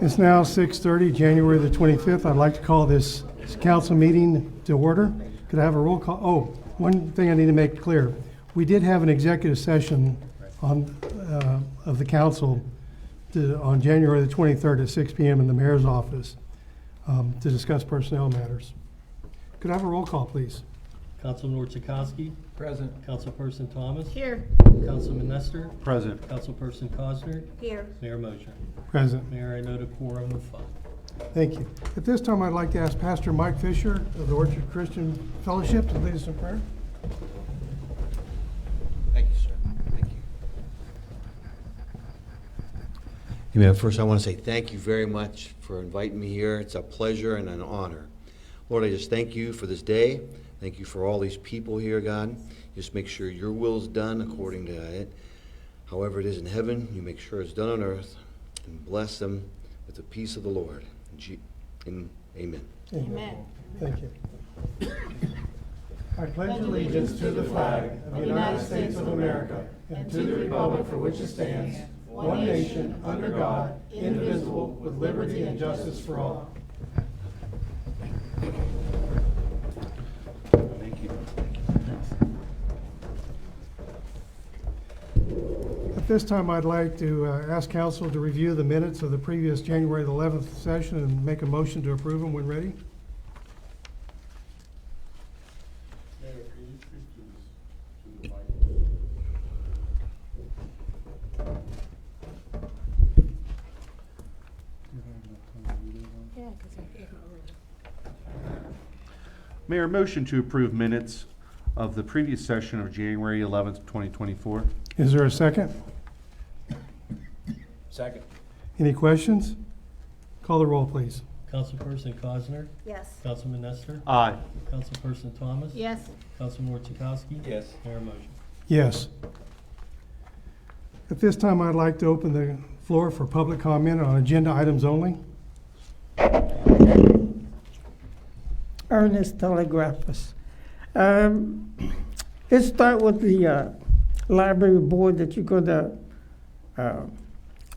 It's now 6:30, January the 25th. I'd like to call this council meeting to order. Could I have a roll call? Oh, one thing I need to make clear. We did have an executive session of the council on January the 23rd at 6 p.m. in the mayor's office to discuss personnel matters. Could I have a roll call, please? Councilman Orchakowski. Present. Councilperson Thomas. Here. Councilman Nestor. Present. Councilperson Cosner. Here. Mayor Mosher. Present. Mayor, I note a quorum of 5. Thank you. At this time, I'd like to ask Pastor Mike Fisher of the Orchard Christian Fellowship to lead us in prayer. Thank you, sir. Thank you. Amen. First, I want to say thank you very much for inviting me here. It's a pleasure and an honor. Lord, I just thank you for this day. Thank you for all these people here, God. Just make sure your will is done according to it. However it is in heaven, you make sure it's done on earth. And bless them with the peace of the Lord. And amen. Amen. Thank you. I pledge allegiance to the flag of the United States of America and to the republic for which it stands, one nation, under God, indivisible, with liberty and justice for all. Thank you. At this time, I'd like to ask council to review the minutes of the previous January the 11th session and make a motion to approve them when ready. Yeah, because I gave Mayor, motion to approve minutes of the previous session of January 11th, 2024. Is there a second? Second. Any questions? Call the roll, please. Councilperson Cosner. Yes. Councilman Nestor. Aye. Councilperson Thomas. Yes. Councilman Orchakowski. Yes. Mayor Mosher. Yes. At this time, I'd like to open the floor for public comment on agenda items only. Ernest Telegraphus. Let's start with the library board that you're going to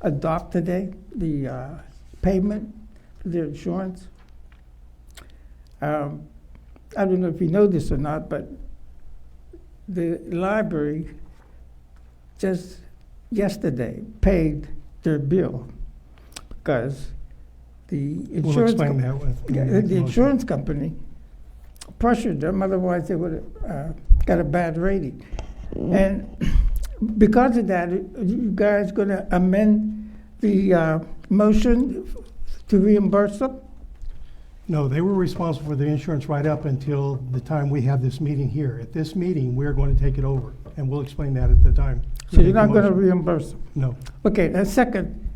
adopt today, the payment for the insurance. I don't know if you know this or not, but the library just yesterday paid their bill because the We'll insurance explain that with. the insurance company pressured them, otherwise they would have got a bad rating. And because of that, you guys going to amend the motion to reimburse them? No, they were responsible for the insurance right up until the time we have this meeting here. At this meeting, we're going to take it over, and we'll explain that at the time. So you're not going to reimburse them? No. Okay, and second,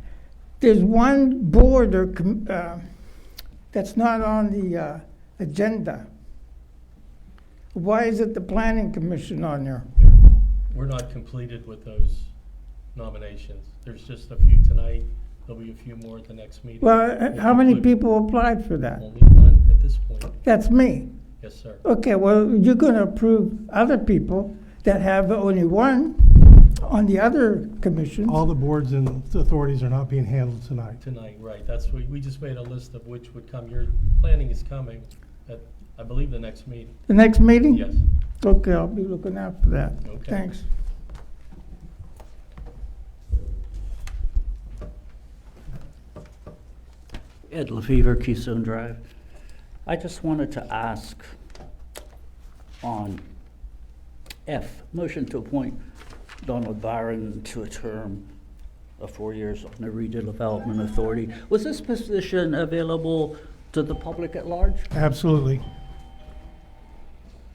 there's one board or that's not on the agenda. Why is it the planning commission on there? We're not completed with those nominations. There's just a few tonight. There'll be a few more at the next meeting. Well, how many people applied for that? Only one at this point. That's me. Yes, sir. Okay, well, you're going to approve other people that have only one on the other commissions. All the boards and authorities are not being handled tonight. Tonight, right. That's what, we just made a list of which would come. Your planning is coming at, I believe, the next meeting. The next meeting? Yes. Okay, I'll be looking out for that. Okay. Thanks. Ed LaFever, Keystone Drive. I just wanted to ask on F, motion to appoint Donald Byron to a term of 4 years on the Redevelopment Authority. Was this position available to the public at large? Absolutely.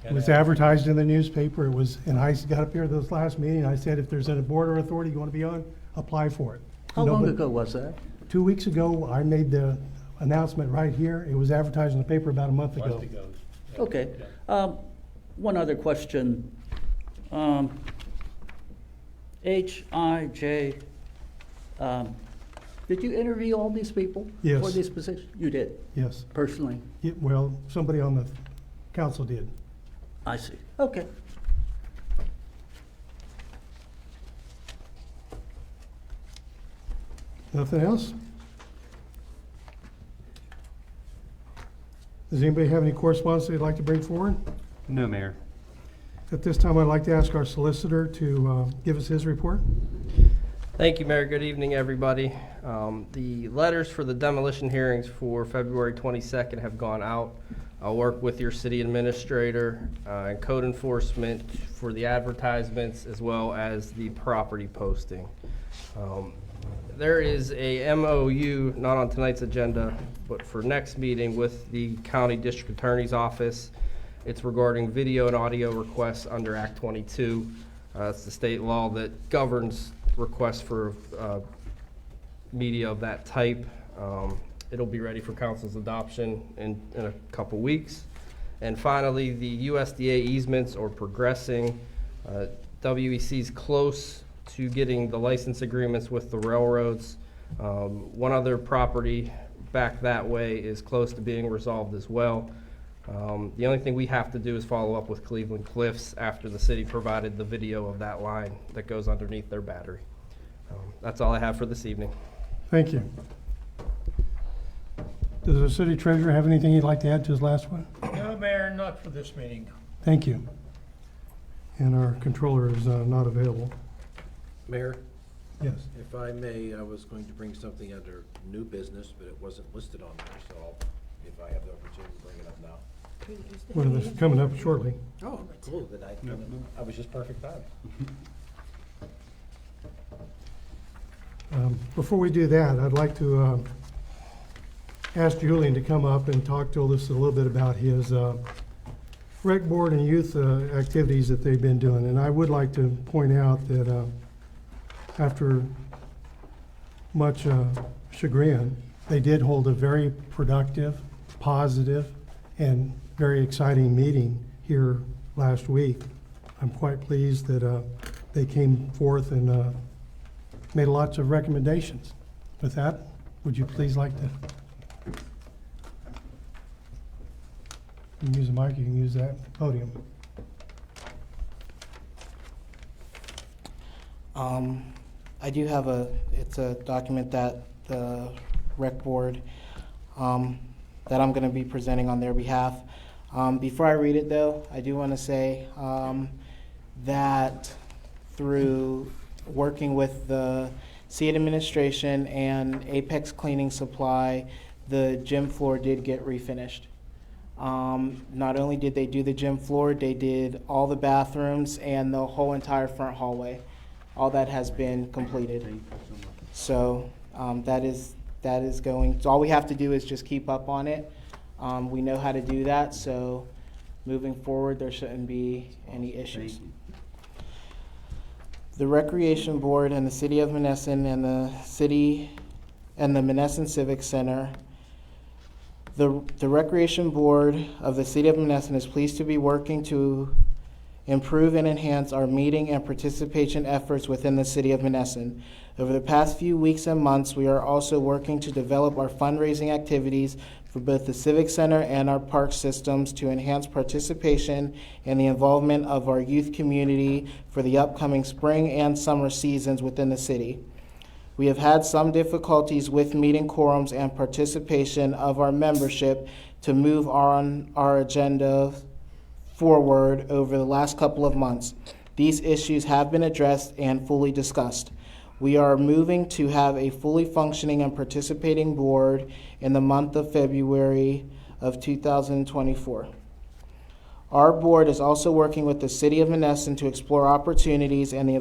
It And, was advertised in the newspaper. It was, and I got up here this last meeting, I said, if there's a board or authority you want to be on, apply for it. How long Nobody- ago was that? 2 weeks ago, I made the announcement right here. It was advertised in the paper about a month ago. month ago. Yeah. Okay. Yeah. One other question. H.I.J. Did you interview all these people? Yes. For these positions? You did, Yes. personally? Yeah, well, somebody on the council did. I see. Okay. Nothing else? Does anybody have any correspondence they'd like to bring forward? No, Mayor. At this time, I'd like to ask our solicitor to give us his report. Thank you, Mayor. Good evening, everybody. The letters for the demolition hearings for February 22nd have gone out. I'll work with your city administrator and code enforcement for the advertisements as well as the property posting. There is a MOU, not on tonight's agenda, but for next meeting with the County District Attorney's Office. It's regarding video and audio requests under Act 22. It's the state law that governs requests for media of that type. It'll be ready for council's adoption in a couple weeks. And finally, the USDA easements are progressing. WEC's close to getting the license agreements with the railroads. One other property back that way is close to being resolved as well. The only thing we have to do is follow up with Cleveland Cliffs after the city provided the video of that line that goes underneath their battery. That's all I have for this evening. Thank you. Does the city treasurer have anything he'd like to add to his last one? No, Mayor, not for this meeting. Thank you. And our controller is not available. Mayor, Yes. if I may, I was going to bring something under new business, but it wasn't listed on there, so if I have the opportunity to bring it up now. Well, this is coming up shortly. Oh, cool, then I was just perfect time. Before we do that, I'd like to ask Julian to come up and talk to us a little bit about his rec board and youth activities that they've been doing. And I would like to point out that after much chagrin, they did hold a very productive, positive, and very exciting meeting here last week. I'm quite pleased that they came forth and made lots of recommendations. With that, would you please like to? You can use the mic, you can use that podium. I do have it's a document that the rec board, that I'm gonna be presenting on their behalf. Before I read it though, I do wanna say, that through working with the city administration and Apex Cleaning Supply, the gym floor did get refinished. Not only did they do the gym floor, they did all the bathrooms and the whole entire front hallway. All that has been completed. So that is going, so all we have to do is just keep up on it. We know how to do that, so moving forward, there shouldn't be any issues. The Recreation Board and the City of Monessen and the City and the Monessen Civic Center. The Recreation Board of the City of Monessen is pleased to be working to improve and enhance our meeting and participation efforts within the City of Monessen. Over the past few weeks and months, we are also working to develop our fundraising activities for both the Civic Center and our park systems to enhance participation and the involvement of our youth community for the upcoming spring and summer seasons within the city. We have had some difficulties with meeting quorums and participation of our membership to move on our agenda forward over the last couple of months. These issues have been addressed and fully discussed. We are moving to have a fully functioning and participating board in the month of February of 2024. Our board is also working with the City of Monessen to explore opportunities and the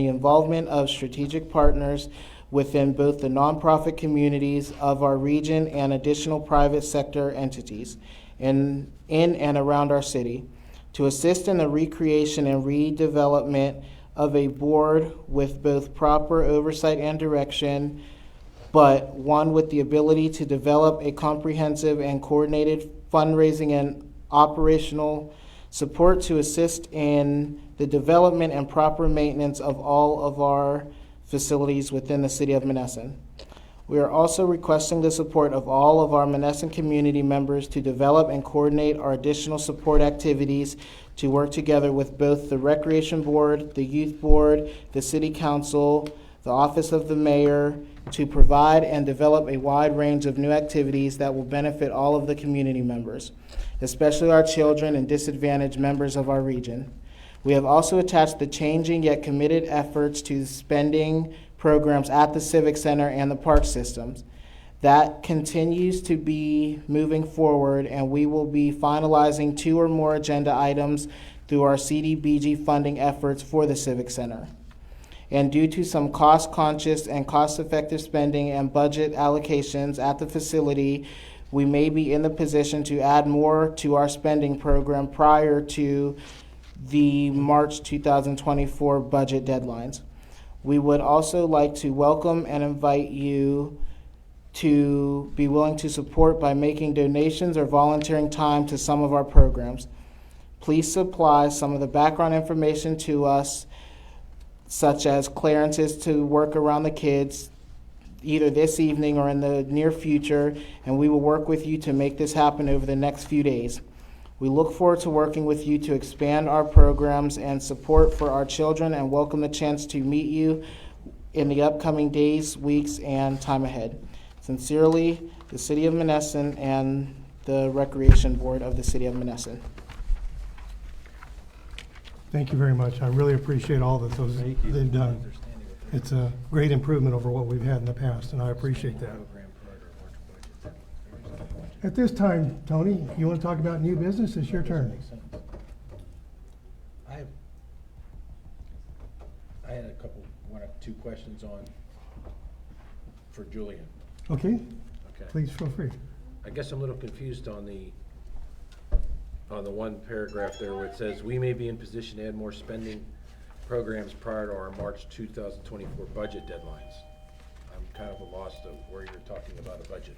involvement of strategic partners within both the nonprofit communities of our region and additional private sector entities in and around our city to assist in the recreation and redevelopment of a board with both proper oversight and direction, but one with the ability to develop a comprehensive and coordinated fundraising and operational support to assist in the development and proper maintenance of all of our facilities within the City of Monessen. We are also requesting the support of all of our Monessen community members to develop and coordinate our additional support activities to work together with both the Recreation Board, the Youth Board, the City Council, the Office of the Mayor, to provide and develop a wide range of new activities that will benefit all of the community members, especially our children and disadvantaged members of our region. We have also attached the changing yet committed efforts to spending programs at the Civic Center and the park systems. That continues to be moving forward, and we will be finalizing 2 or more agenda items through our CDBG funding efforts for the Civic Center. And due to some cost-conscious and cost-effective spending and budget allocations at the facility, we may be in the position to add more to our spending program prior to the March 2024 budget deadlines. We would also like to welcome and invite you to be willing to support by making donations or volunteering time to some of our programs. Please supply some of the background information to us, such as clearances to work around the kids, either this evening or in the near future, and we will work with you to make this happen over the next few days. We look forward to working with you to expand our programs and support for our children, and welcome the chance to meet you in the upcoming days, weeks, and time ahead. Sincerely, the City of Monessen and the Recreation Board of the City of Monessen. Thank you very much. I really appreciate all that they've done. It's a great improvement over what we've had in the past, and I appreciate that. At this time, Tony, you want to talk about new business? It's your turn. I had a couple, 1 or 2 questions for Julian. Okay, Okay. please feel free. I guess I'm a little confused on the one paragraph there where it says, we may be in position to add more spending programs prior to our March 2024 budget deadlines. I'm kind of lost of where you're talking about a budget.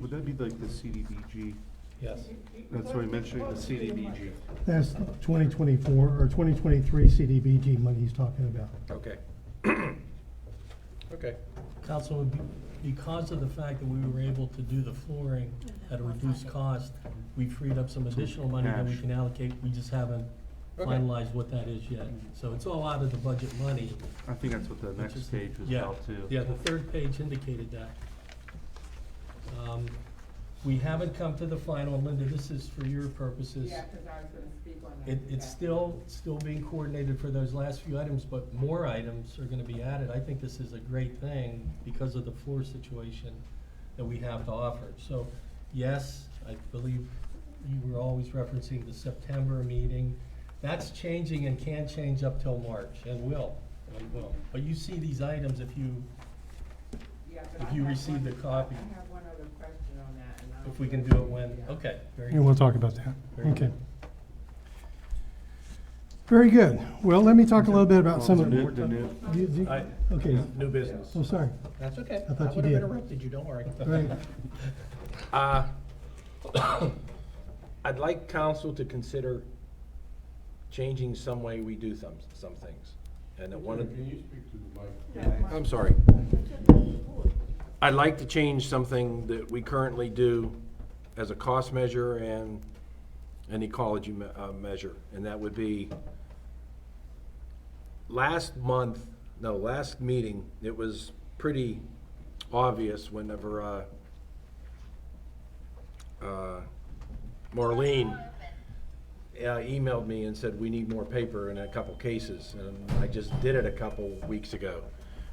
Would that be like the CDBG? Yes. That's what I mentioned, the CDBG. That's 2024 or 2023 CDBG money he's talking about. Okay. Okay. Councilman, because of the fact that we were able to do the flooring at a reduced cost, we freed up some additional money that we cash. can allocate. We just haven't Okay. finalized what that is yet. So it's all out of the budget money. I think that's what the which next is- page was yeah, about too. Yeah, the 3rd page indicated that. We haven't come to the final, Linda, this is for your purposes. Yeah, because I was gonna speak on that. It's still being coordinated for those last few items, but more items are gonna be added. I think this is a great thing because of the floor situation that we have to offer. So, yes, I believe you were always referencing the September meeting. That's changing and can change up till March, and will. But you see these items if you Yeah, but if I you have receive one- the copy. I have one other question on that, and I'll. If we can do it when, Yeah. okay, very And good. we'll talk about that. Very Okay. good. Very good. Well, let me talk a little bit about some of The the. new- Okay, New business. oh, sorry. That's okay. I thought you would have did. interrupted you, don't worry. Right. I'd like council to consider changing some way we do some things. And that one of. Can you speak to the mic? I'm sorry. I'd like to change something that we currently do as a cost measure and an ecology measure, and that would be last meeting, it was pretty obvious whenever Marlene emailed me and said, we need more paper in a couple cases, and I just did it a couple weeks ago.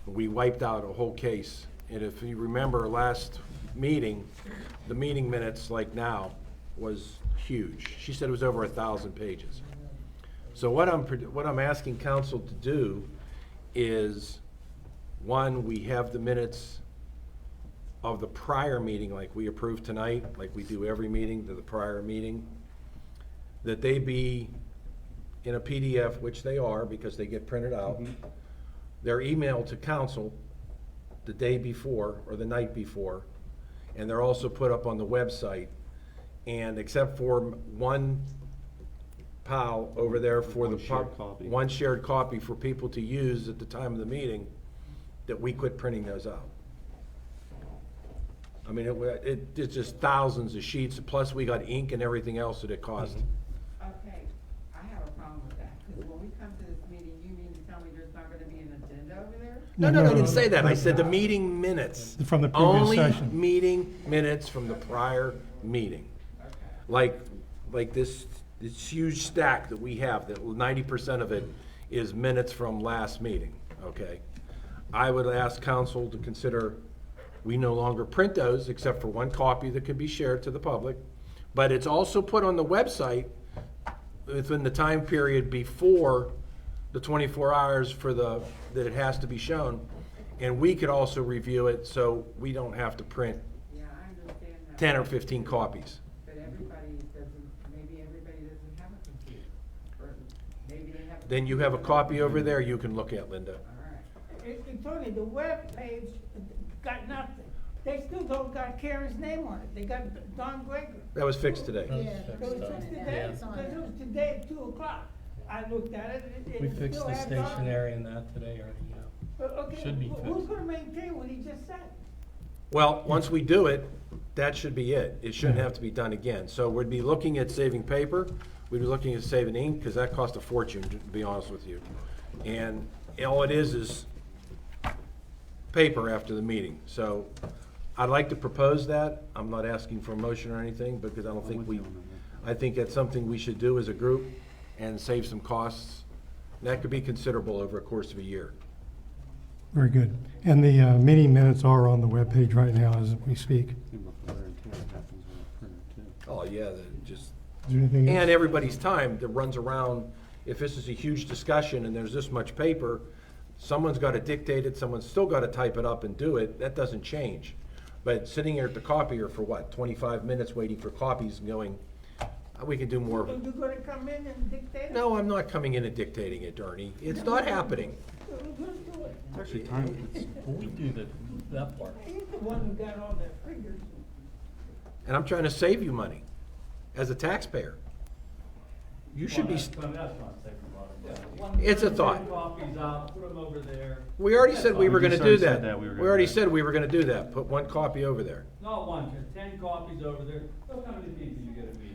We wiped out a whole case, and if you remember last meeting, the meeting minutes like now was huge. She said it was over 1,000 pages. So what I'm asking council to do is, one, we have the minutes of the prior meeting, like we approved tonight, like we do every meeting to the prior meeting, that they be in a PDF, which they are because they get printed out. They're emailed to council the day before or the night before, and they're also put up on the website. And except for one pile over there for One the shared copy. one shared copy for people to use at the time of the meeting, that we quit printing those out. I mean, it's just thousands of sheets, plus we got ink and everything else that it cost. Okay, I have a problem with that, because when we come to this meeting, you mean to tell me there's not gonna be an agenda over there? No, I didn't say that. I said the meeting minutes. From the previous Only session. meeting minutes from the prior meeting. Like this huge stack that we have, that 90% of it is minutes from last meeting, okay? I would ask council to consider, we no longer print those except for one copy that could be shared to the public, but it's also put on the website within the time period before the 24 hours that it has to be shown, and we could also review it, so we don't have to print Yeah, I understand that. 10 or 15 copies. But maybe everybody doesn't have a computer, or maybe they have. Then you have a copy over there you can look at, Linda. All right. Tony, the web page got nothing. They still don't got Karen's name on it. They got Don Gregory. That was fixed today. Yeah, it was fixed today, because it was today at 2:00. I looked at it, We it fixed still the had Don. stationery and that today already, yeah. But, okay, Should be who's fixed. gonna maintain what he just said? Well, once we do it, that should be it. It shouldn't have to be done again. So we'd be looking at saving paper, we'd be looking at saving ink, because that cost a fortune, to be honest with you. And all it is paper after the meeting. So I'd like to propose that. I'm not asking for a motion or anything, because I don't think I think that's something we should do as a group and save some costs. And that could be considerable over a course of a year. Very good. And the meeting minutes are on the webpage right now as we speak. Oh, yeah, that just. Is there anything else? And everybody's time that runs around, if this is a huge discussion and there's this much paper, someone's got to dictate it, someone's still got to type it up and do it, that doesn't change. But sitting here at the copier for what, 25 minutes waiting for copies and going, we can do more. So you're gonna come in and dictate it? No, I'm not coming in and dictating it, Ernie. It's not happening. So who's gonna do it? Actually, time, We do that part. He's the one who got all the figures. And I'm trying to save you money as a taxpayer. You should be, That's not saving a lot of money. It's a thought. Copies out, put them over there. We already said we were We gonna just do already said that. that we were We gonna already do that. said we were gonna do that, put one copy over there. Not one, 10 copies over there. Look how many people you get a meeting.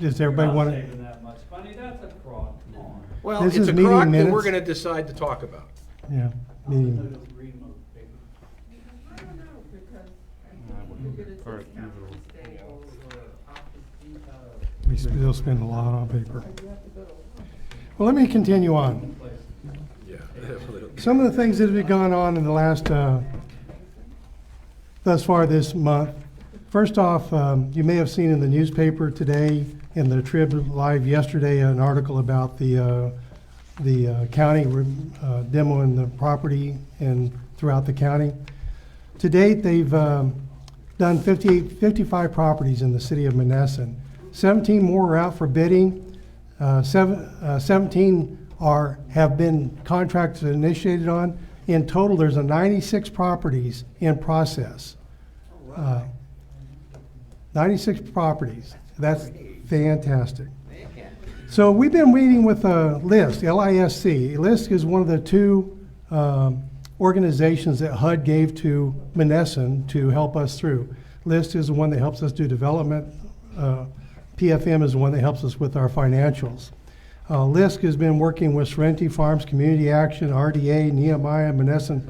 Does everybody You're not want to? saving that much money, that's a crock, come on. Well, This it's is a meeting crock that we're minutes. gonna decide to talk about. Yeah, meeting. I don't know, because you get a discount from Staples or Office Depot. We still spend a lot on paper. You have to go to. Well, let me continue on. Yeah. Some of the things that have gone on in the last, thus far this month. First off, you may have seen in the newspaper today, in the Trib Live yesterday, an article about the county demoing the property and throughout the county. To date, they've done 55 properties in the city of Monessen. 17 more are out for bidding. 17 have been contracts initiated on. In total, there's 96 properties in process. 96 properties. That's fantastic. So we've been meeting with LISC, L-I-S-C. LISC is one of the two organizations that HUD gave to Monessen to help us through. LISC is the one that helps us do development. PFM is the one that helps us with our financials. LISC has been working with Sorrento Farms, Community Action, RDA, Nehemiah, Monessen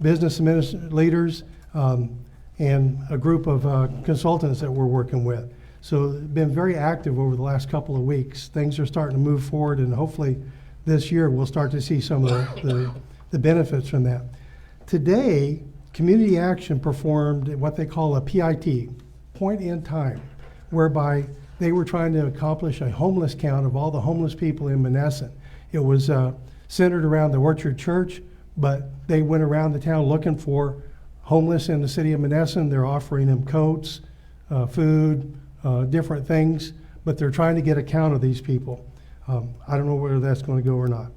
business leaders, and a group of consultants that we're working with. So they've been very active over the last couple of weeks. Things are starting to move forward, and hopefully this year we'll start to see some of the benefits from that. Today, Community Action performed what they call a PIT, point in time, whereby they were trying to accomplish a homeless count of all the homeless people in Monessen. It was centered around the Orchard Church, but they went around the town looking for homeless in the city of Monessen. They're offering them coats, food, different things, but they're trying to get a count of these people. I don't know whether that's going to go or not.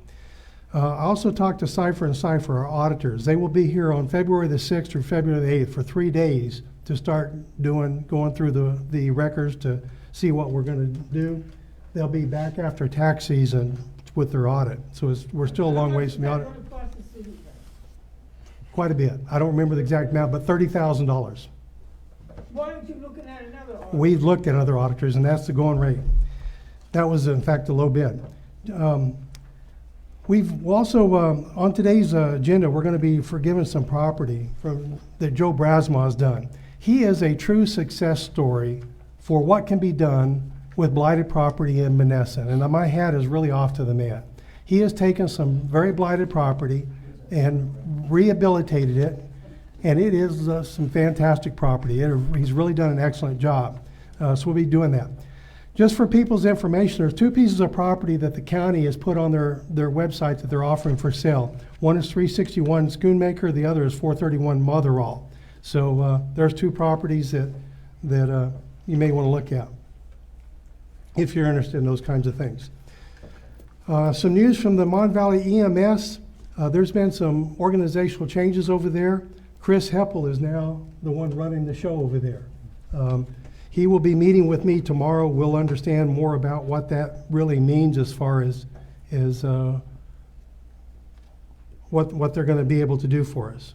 I also talked to Cipher and Cipher, our auditors. They will be here on February the 6th through February the 8th for 3 days to start going through the records to see what we're going to do. They'll be back after tax season with their audit. So we're still a long ways from the audit. Quite a bit. I don't remember the exact amount, but $30,000. Why aren't you looking at another audit? We've looked at other auditors, and that's the going rate. That was, in fact, the low bid. We've also, on today's agenda, we're going to be forgiving some property that Joe Brasma has done. He is a true success story for what can be done with blighted property in Monessen, and my hat is really off to the man. He has taken some very blighted property and rehabilitated it, and it is some fantastic property. He's really done an excellent job, so we'll be doing that. Just for people's information, there's 2 pieces of property that the county has put on their website that they're offering for sale. One is 361 Schoonmaker, the other is 431 Motherall. So there's 2 properties that you may want to look at if you're interested in those kinds of things. Some news from the Mon Valley EMS. There's been some organizational changes over there. Chris Heppel is now the one running the show over there. He will be meeting with me tomorrow. We'll understand more about what that really means as far as what they're going to be able to do for us.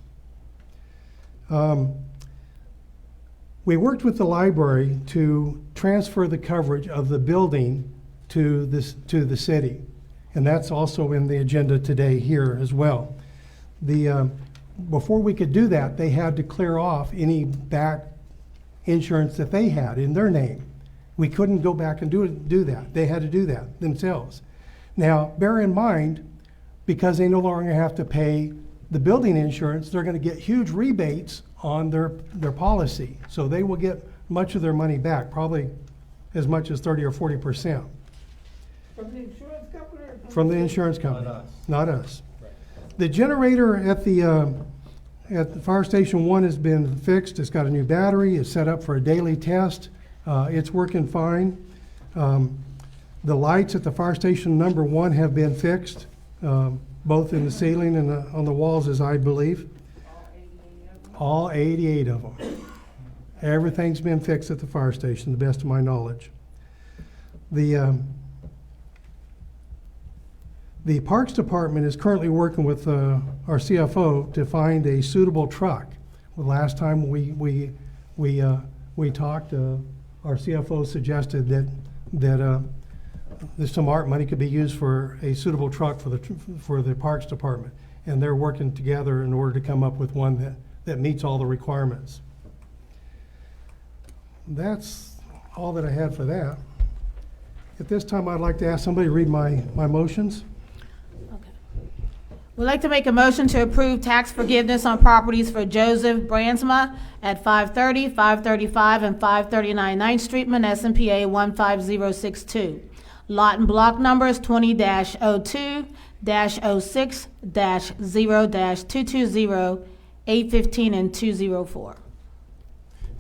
We worked with the library to transfer the coverage of the building to the city, and that's also in the agenda today here as well. Before we could do that, they had to clear off any back insurance that they had in their name. We couldn't go back and do that. They had to do that themselves. Now, bear in mind, because they no longer have to pay the building insurance, they're going to get huge rebates on their policy. So they will get much of their money back, probably as much as 30 or 40%. From the insurance company? From the insurance company. Not us. Not us. Right. The generator at the Fire Station 1 has been fixed. It's got a new battery. It's set up for a daily test. It's working fine. The lights at the Fire Station number 1 have been fixed, both in the ceiling and on the walls, as I believe. All 88 of them. Everything's been fixed at the fire station, to the best of my knowledge. The Parks Department is currently working with our CFO to find a suitable truck. The last time we talked, our CFO suggested that some art money could be used for a suitable truck for the Parks Department, and they're working together in order to come up with one that meets all the requirements. That's all that I had for that. At this time, I'd like to ask somebody to read my motions. We'd like to make a motion to approve tax forgiveness on properties for Joseph Brandsma at 530, 535, and 539 9th Street, Monessen, PA 15062. Lot and block numbers 20-02, -06, -0, -220, 815, and 204.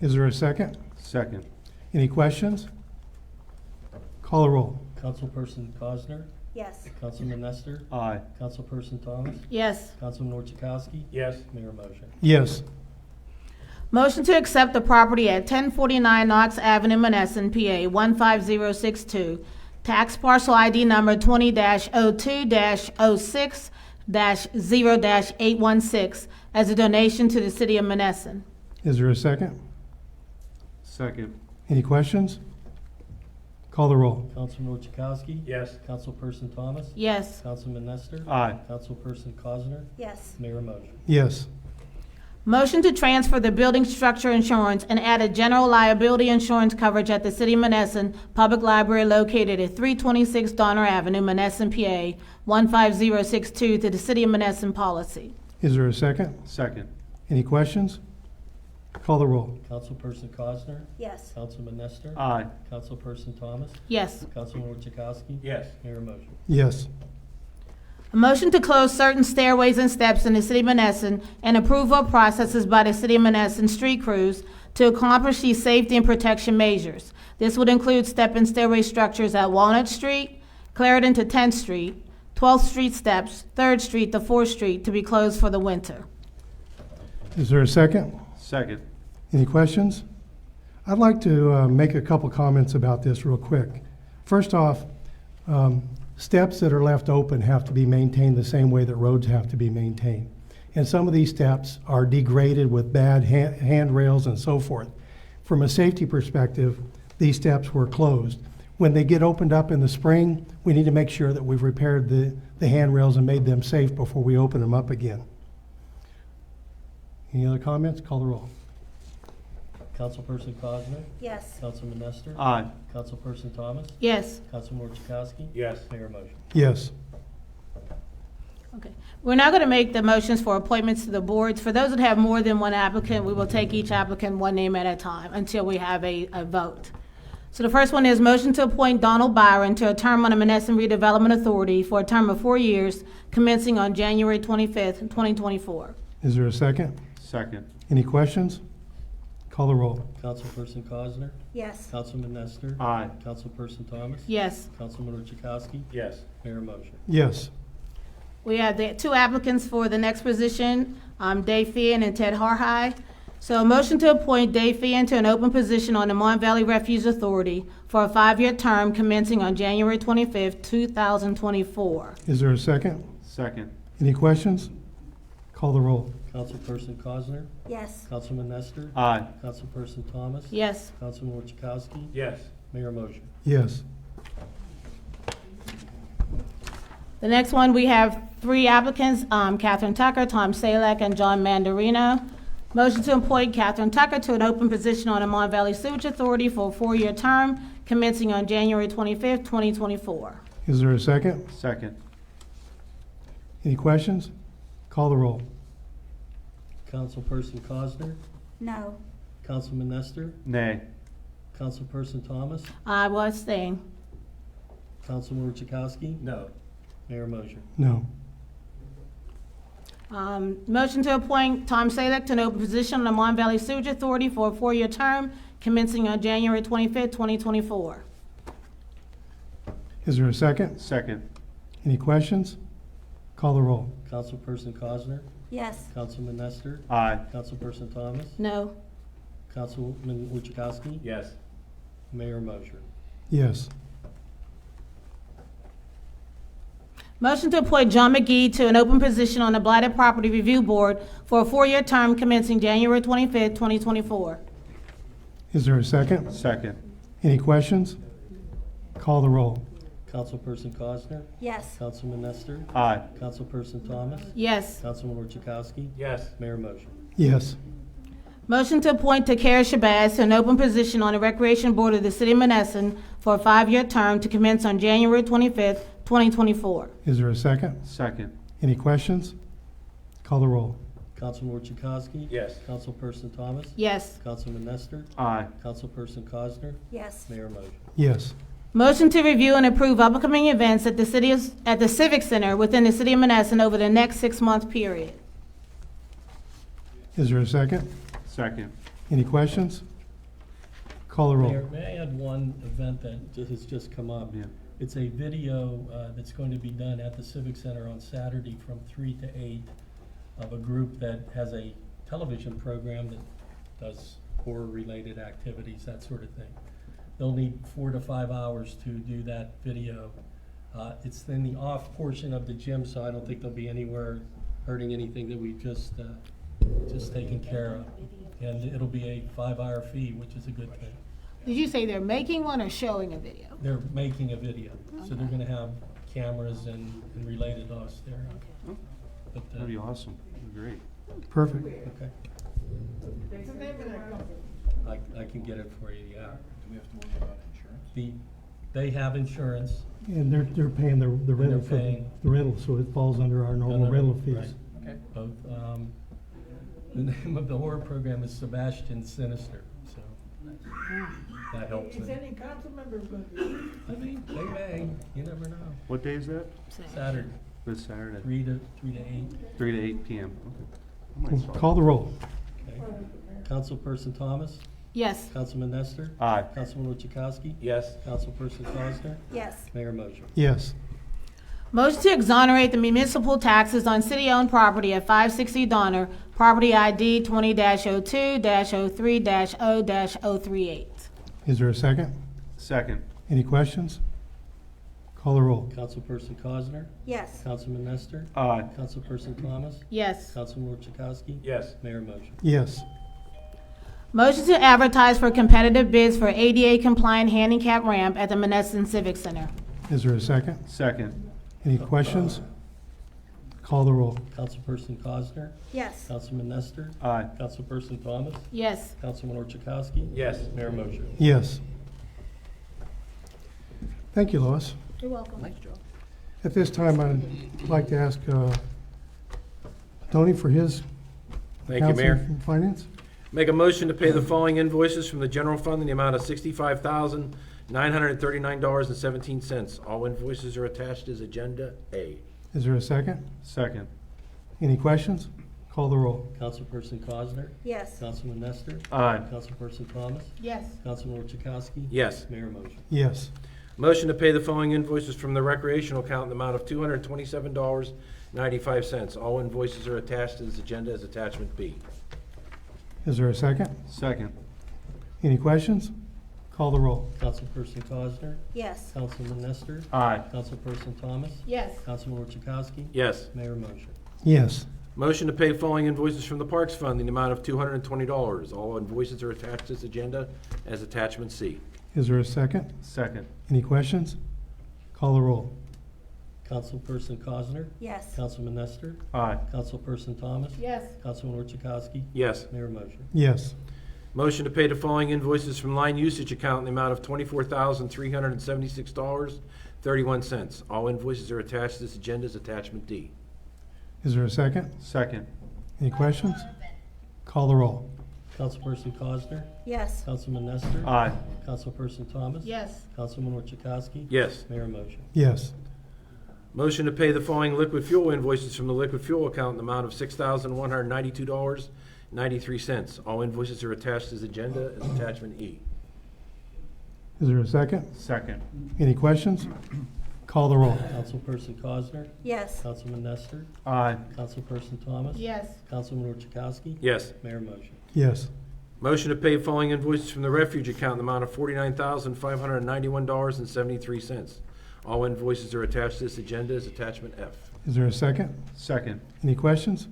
Is there a second? Second. Any questions? Call the roll. Councilperson Cosner, Yes. Councilman Nestor, Aye. Councilperson Thomas, Yes. Councilman Orchakowski, Yes. Mayor Moser. Yes. Motion to accept the property at 1049 Knox Avenue, Monessen, PA 15062. Tax parcel ID number 20-02-06-0-816 as a donation to the city of Monessen. Is there a second? Second. Any questions? Call the roll. Councilman Orchakowski, Yes. Councilperson Thomas, Yes. Councilman Nestor, Aye. Councilperson Cosner, Yes. Mayor Moser. Yes. Motion to transfer the building structure insurance and add a general liability insurance coverage at the City of Monessen Public Library located at 326 Donner Avenue, Monessen, PA 15062 to the City of Monessen policy. Is there a second? Second. Any questions? Call the roll. Councilperson Cosner, Yes. Councilman Nestor, Aye. Councilperson Thomas, Yes. Councilman Orchakowski, Yes. Mayor Moser. Yes. A motion to close certain stairways and steps in the City of Monessen and approval processes by the City of Monessen street crews to accomplish these safety and protection measures. This would include step and stairway structures at Walnut Street, Clarendon to 10th Street, 12th Street steps, 3rd Street to 4th Street to be closed for the winter. Is there a second? Second. Any questions? I'd like to make a couple comments about this real quick. First off, steps that are left open have to be maintained the same way that roads have to be maintained. And some of these steps are degraded with bad handrails and so forth. From a safety perspective, these steps were closed. when they get opened up in the spring, we need to make sure that we've repaired the handrails and made them safe before we open them up again. Any other comments? Call the roll. Councilperson Cosner? Yes. Councilman Nestor? Aye. Councilperson Thomas? Yes. Councilman Chakowski? Yes. Mayor motion. Yes. Okay. We're now going to make the motions for appointments to the boards. For those that have more than one applicant, we will take each applicant one name at a time until we have a vote. So the first one is motion to appoint Donald Byron to a term on the Monessen Redevelopment Authority for a term of 4 years, commencing on January 25th, 2024. Is there a second? Second. Any questions? Call the roll. Councilperson Cosner? Yes. Councilman Nestor? Aye. Councilperson Thomas? Yes. Councilman Chakowski? Yes. Mayor motion. Yes. We have the two applicants for the next position, Dave Fian and Ted Harhide. So a motion to appoint Dave Fian to an open position on the Mon Valley Refuge Authority for a 5-year term commencing on January 25th, 2024. Is there a second? Second. Any questions? Call the roll. Councilperson Cosner? Yes. Councilman Nestor? Aye. Councilperson Thomas? Yes. Councilman Chakowski? Yes. Mayor motion. Yes. The next one, we have 3 applicants, Catherine Tucker, Tom Salek, and John Mandarino. Motion to appoint Catherine Tucker to an open position on the Mon Valley Sewage Authority for a 4-year term commencing on January 25th, 2024. Is there a second? Second. Any questions? Call the roll. Councilperson Cosner? No. Councilman Nestor? Nay. Councilperson Thomas? I will abstain. Councilman Chakowski? No. Mayor motion. No. Motion to appoint Tom Salek to an open position on the Mon Valley Sewage Authority for a 4-year term commencing on January 25th, 2024. Is there a second? Second. Any questions? Call the roll. Councilperson Cosner? Yes. Councilman Nestor? Aye. Councilperson Thomas? No. Councilman Chakowski? Yes. Mayor motion. Yes. Motion to appoint John McGee to an open position on the Blighted Property Review Board for a 4-year term commencing January 25th, 2024. Is there a second? Second. Any questions? Call the roll. Councilperson Cosner? Yes. Councilman Nestor? Aye. Councilperson Thomas? Yes. Councilman Chakowski? Yes. Mayor motion. Yes. Motion to appoint Takara Shabazz to an open position on the Recreation Board of the City of Monessen for a 5-year term to commence on January 25th, 2024. Is there a second? Second. Any questions? Call the roll. Councilman Chakowski? Yes. Councilperson Thomas? Yes. Councilman Nestor? Aye. Councilperson Cosner? Yes. Mayor motion. Yes. Motion to review and approve upcoming events at the Civic Center within the City of Monessen over the next 6-month period. Is there a second? Second. Any questions? Call the roll. Mayor, may I add one event that has just come up? Yeah. It's a video that's going to be done at the Civic Center on Saturday from 3 to 8 of a group that has a television program that does horror-related activities, that sort of thing. They'll need 4 to 5 hours to do that video. It's in the off portion of the gym, so I don't think they'll be anywhere hurting anything that we've just taken care of. And it'll be a 5-hour fee, which is a good thing. Did you say they're making one or showing a video? They're making a video, so they're gonna have cameras and related to us there. But, That'd be awesome. That'd be great. Perfect. okay, What's the name of that company? I can get it for you, yeah. Do we have to worry about insurance? They have insurance. And they're paying the rental They're for paying. the rental, so it falls under our normal rental fees. Right. Okay. Of, the name of the horror program is Sebastian Sinister, so that helps Is it. any council member going to be? I mean, they may, you never know. What day is that? Saturday, This Saturday. 3 to 8. 3 to 8 p.m. Okay. I might stop. Call the roll. Okay. Councilperson Thomas? Yes. Councilman Nestor? Aye. Councilman Chakowski? Yes. Councilperson Cosner? Yes. Mayor motion. Yes. Motion to exonerate the municipal taxes on city-owned property at 560 Donner, property ID 20-02-03-0-038. Is there a second? Second. Any questions? Call the roll. Councilperson Cosner? Yes. Councilman Nestor? Aye. Councilperson Thomas? Yes. Councilman Chakowski? Yes. Mayor motion. Yes. Motion to advertise for competitive bids for ADA compliant handicap ramp at the Monessen Civic Center. Is there a second? Second. Any questions? Call the roll. Councilperson Cosner? Yes. Councilman Nestor? Aye. Councilperson Thomas? Yes. Councilman Orchakowski? Yes. Mayor Mosher? Yes. Thank you, Lois. You're welcome. At this time, I'd like to ask Tony for his Thank you, counsel Mayor. from Finance. Make a motion to pay the following invoices from the general fund in the amount of $65,939.17. All invoices are attached as Agenda A. Is there a second? Second. Any questions? Call the roll. Councilperson Cosner? Yes. Councilman Nestor? Aye. Councilperson Thomas? Yes. Councilman Orchakowski? Yes. Mayor Mosher? Yes. Motion to pay the following invoices from the recreational account in the amount of $227.95. All invoices are attached to this agenda as Attachment B. Is there a second? Second. Any questions? Call the roll. Councilperson Cosner? Yes. Councilman Nestor? Aye. Councilperson Thomas? Yes. Councilman Orchakowski? Yes. Mayor Mosher? Yes. Motion to pay following invoices from the Parks Fund in the amount of $220. All invoices are attached to this agenda as Attachment C. Is there a second? Second. Any questions? Call the roll. Councilperson Cosner? Yes. Councilman Nestor? Aye. Councilperson Thomas? Yes. Councilman Orchakowski? Yes. Mayor Mosher? Yes. Motion to pay the following invoices from line usage account in the amount of $24,376.31. All invoices are attached to this agenda as Attachment D. Is there a second? Second. Any questions? Call the roll. Councilperson Cosner? Yes. Councilman Nestor? Aye. Councilperson Thomas? Yes. Councilman Orchakowski? Yes. Mayor Mosher? Yes. Motion to pay the following liquid fuel invoices from the liquid fuel account in the amount of $6,192.93. All invoices are attached to this agenda as Attachment E. Is there a second? Second. Any questions? Call the roll. Councilperson Cosner? Yes. Councilman Nestor? Aye. Councilperson Thomas? Yes. Councilman Orchakowski? Yes. Mayor Mosher? Yes. Motion to pay following invoices from the refuge account in the amount of $49,591.73. All invoices are attached to this agenda as Attachment F. Is there a second? Second. Any questions?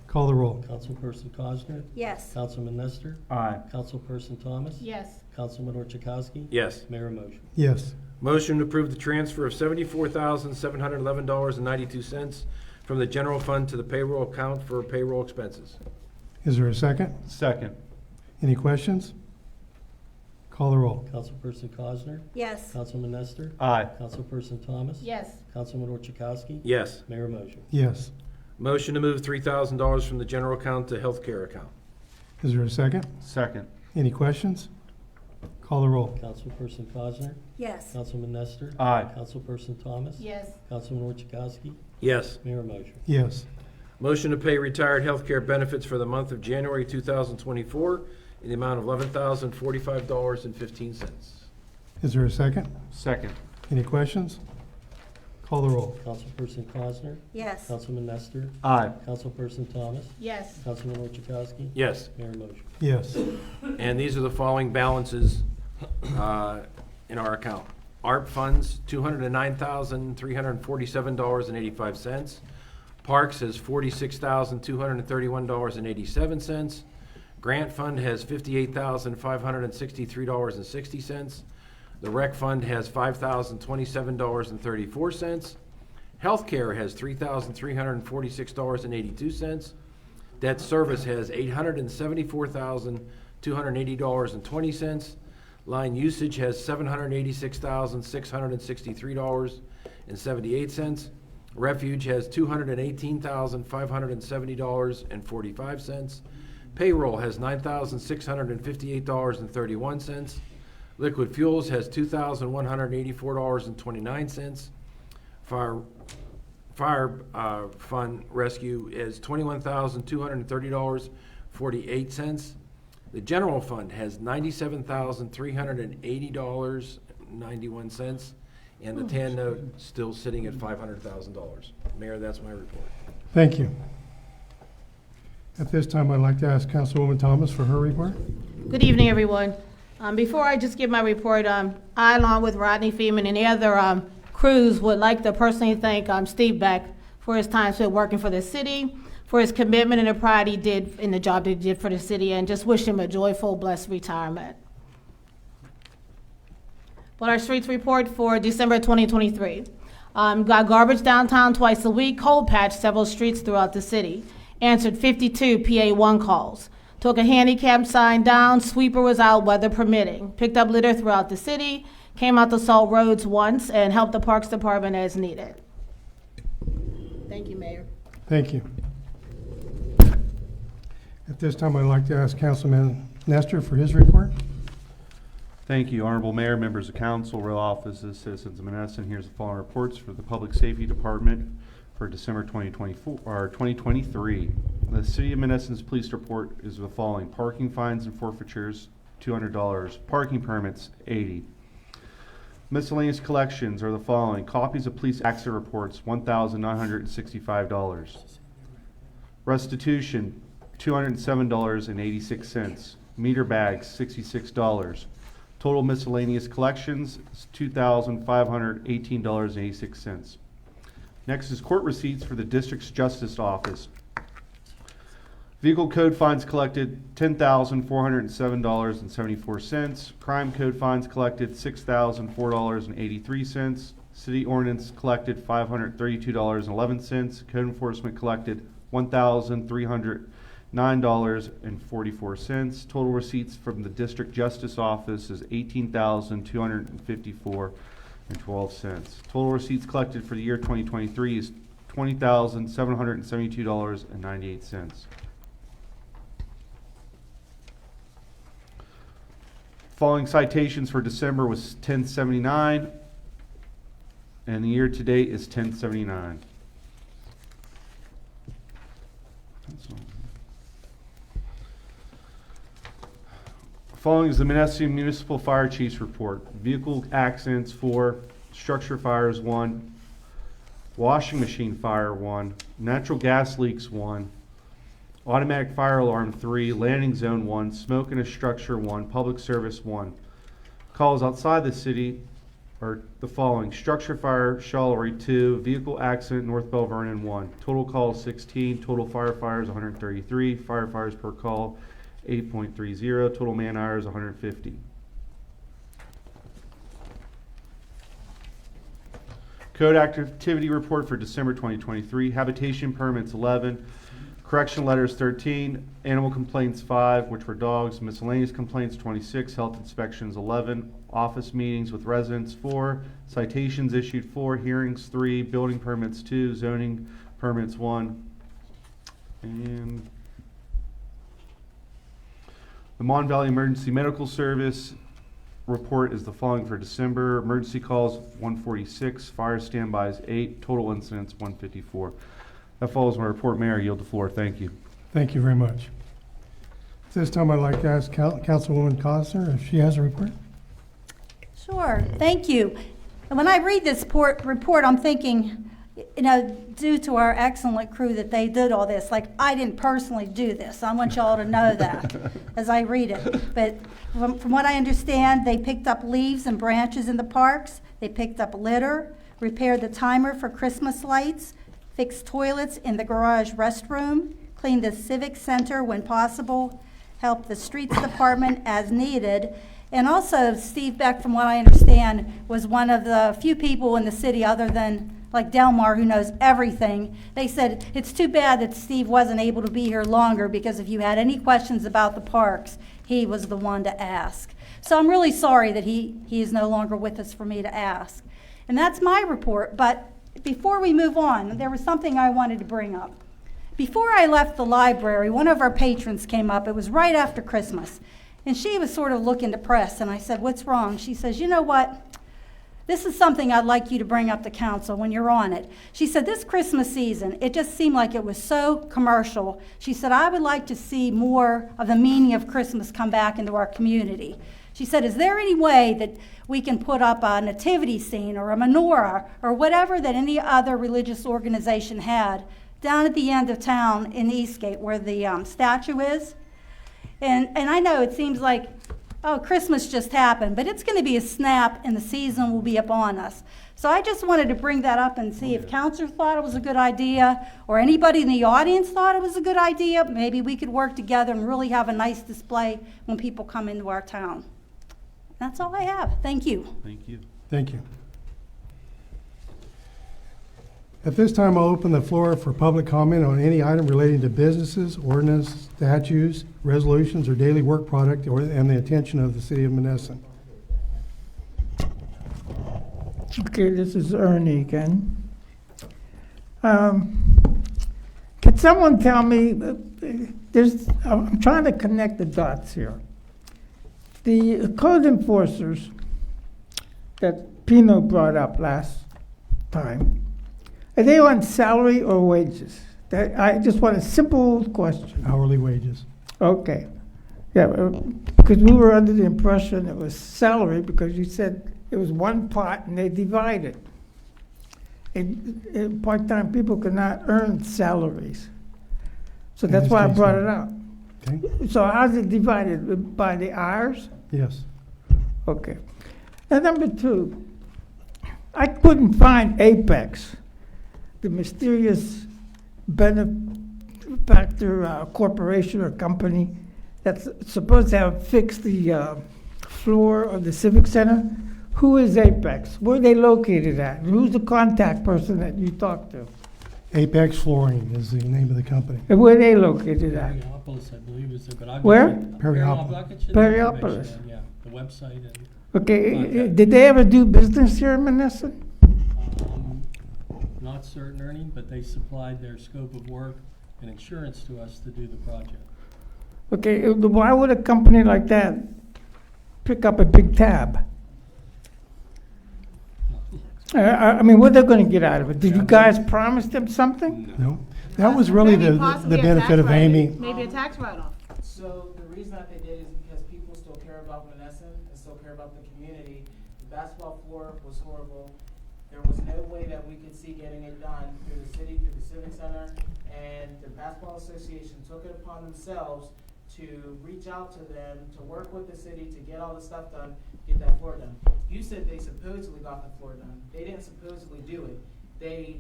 Call the roll. Councilperson Cosner? Yes. Councilman Nestor? Aye. Councilperson Thomas? Yes. Councilman Orchakowski? Yes. Mayor Mosher? Yes. Motion to approve the transfer of $74,711.92 from the general fund to the payroll account for payroll expenses. Is there a second? Second. Any questions? Call the roll. Councilperson Cosner? Yes. Councilman Nestor? Aye. Councilperson Thomas? Yes. Councilman Orchakowski? Yes. Mayor Mosher? Yes. Motion to move $3,000 from the general account to healthcare account. Is there a second? Second. Any questions? Call the roll. Councilperson Cosner? Yes. Councilman Nestor? Aye. Councilperson Thomas? Yes. Councilman Orchakowski? Yes. Mayor Mosher? Yes. Motion to pay retired healthcare benefits for the month of January 2024 in the amount of $11,045.15. Is there a second? Second. Any questions? Call the roll. Councilperson Cosner? Yes. Councilman Nestor? Aye. Councilperson Thomas? Yes. Councilman Orchakowski? Yes. Mayor Mosher? Yes. And these are the following balances in our account. ARP funds, $209,347.85. Parks has $46,231.87. Grant fund has $58,563.60. The rec fund has $5,027.34. Healthcare has $3,346.82. Debt service has $874,280.20. Line usage has $786,663.78. Refuge has $218,570.45. Payroll has $9,658.31. Liquid fuels has $2,184.29. Fire fund rescue is $21,230.48. The general fund has $97,380.91, and the TAN note still sitting at $500,000. Mayor, that's my report. Thank you. At this time, I'd like to ask Councilwoman Thomas for her report. Good evening, everyone. Before I just give my report, I, along with Rodney Feeman and the other crews, would like to personally thank Steve Beck for his time spent working for the city, for his commitment and the pride he did in the job that he did for the city, and just wish him a joyful, blessed retirement. Water Streets report for December 2023. Got garbage downtown twice a week, cold patched several streets throughout the city, answered 52 PA1 calls, took a handicap sign down, sweeper was out, weather permitting, picked up litter throughout the city, came out to salt roads once, and helped the Parks Department as needed. Thank you, Mayor. Thank you. At this time, I'd like to ask Councilman Nestor for his report. Thank you, Honorable Mayor, members of council, row offices, citizens of Monessen. Here's the following reports for the Public Safety Department for December 2023. The City of Monessen's police report is the following: parking fines and forfeitures, $200. Parking permits, $80. Miscellaneous collections are the following: copies of police accident reports, $1,965. Restitution, $207.86. Meter bags, $66. Total miscellaneous collections is $2,518.86. Next is court receipts for the District's Justice Office. Vehicle code fines collected, $10,407.74. Crime code fines collected, $6,004.83. City ordinance collected, $532.11. Code enforcement collected, $1,309.44. Total receipts from the District Justice Office is $18,254.12. Total receipts collected for the year 2023 is $20,772.98. Following citations for December was 1079, and the year to date is 1079. Following is the Monessen Municipal Fire Chief's report. Vehicle accidents 4, structure fires 1, washing machine fire 1, natural gas leaks 1, automatic fire alarm 3, landing zone 1, smoke in a structure 1, public service 1. Calls outside the city are the following: structure fire, Charlevoix 2, vehicle accident, North Bell Vernon 1. Total calls 16, total firefighters 133, firefighters per call 8.30, total man hours 150. Code activity report for December 2023. Habitation permits 11, correction letters 13, animal complaints 5, which were dogs, miscellaneous complaints 26, health inspections 11, office meetings with residents 4, citations issued 4, hearings 3, building permits 2, zoning permits 1, and the Mon Valley Emergency Medical Service report is the following for December. Emergency calls 146, fire standbys 8, total incidents 154. That follows my report, Mayor. I yield the floor. Thank you. Thank you very much. At this time, I'd like to ask Councilwoman Cosner if she has a report. Sure, thank you. And when I read this report, I'm thinking, you know, due to our excellent crew that they did all this, like I didn't personally do this. I want y'all to know that as I read it. But from what I understand, they picked up leaves and branches in the parks. They picked up litter, repaired the timer for Christmas lights, fixed toilets in the garage restroom, cleaned the civic center when possible, helped the streets department as needed. And also, Steve Beck, from what I understand, was one of the few people in the city other than like Delmar who knows everything. They said it's too bad that Steve wasn't able to be here longer, because if you had any questions about the parks, he was the one to ask. So I'm really sorry that he is no longer with us for me to ask. And that's my report. But before we move on, there was something I wanted to bring up. Before I left the library, one of our patrons came up. It was right after Christmas. And she was sort of looking depressed. And I said, "What's wrong?" She says, "You know what? This is something I'd like you to bring up to council when you're on it." She said, "This Christmas season, it just seemed like it was so commercial." She said, "I would like to see more of the meaning of Christmas come back into our community." She said, "Is there any way that we can put up a nativity scene or a menorah or whatever that any other religious organization had down at the end of town in Eastgate where the statue is?" And I know it seems like, oh, Christmas just happened, but it's going to be a snap and the season will be upon us. So I just wanted to bring that up and see if council thought it was a good idea, or anybody in the audience thought it was a good idea. Maybe we could work together and really have a nice display when people come into our town. That's all I have. Thank you. Thank you. Thank you. At this time, I'll open the floor for public comment on any item relating to businesses, ordinance, statutes, resolutions, or daily work product, and the attention of the city of Monessen. Okay, this is Ernie again. Can someone tell me, I'm trying to connect the dots here. The code enforcers that Pino brought up last time, are they on salary or wages? I just want a simple question. Hourly wages. Okay. Yeah, because we were under the impression it was salary because you said it was one pot and they divided. And part-time people cannot earn salaries. So In that's this why I case, brought no. it up. Okay? So how's it divided? By the hours? Yes. Okay. And number two, I couldn't find Apex, the mysterious benefactor corporation or company that's supposed to have fixed the floor of the Civic Center. Who is Apex? Where are they located at? Who's the contact person that you talked to? Apex Flooring is the name of the company. And where are they located at? Perryopolis, I believe, is it, but I'll Where? get you- Perryopolis. I'll get you the Perryopolis. information, yeah, the website and, Okay, did they ever do business here in Monessen? not certain, Ernie, but they supplied their scope of work and insurance to us to do the project. Okay, why would a company like that pick up a big tab? I mean, what are they going to get out of it? Did you guys promise them something? No? That was really Maybe the possibly a benefit tax of write- Amy. Maybe a tax write-off. So the reason that they did is because people still care about Monessen and still care about the community. The basketball floor was horrible. There was no way that we could see getting it done through the city, through the Civic Center, and the Basketball Association took it upon themselves to reach out to them, to work with the city, to get all the stuff done, get that floor done. You said they supposedly got the floor done. They didn't supposedly do it. They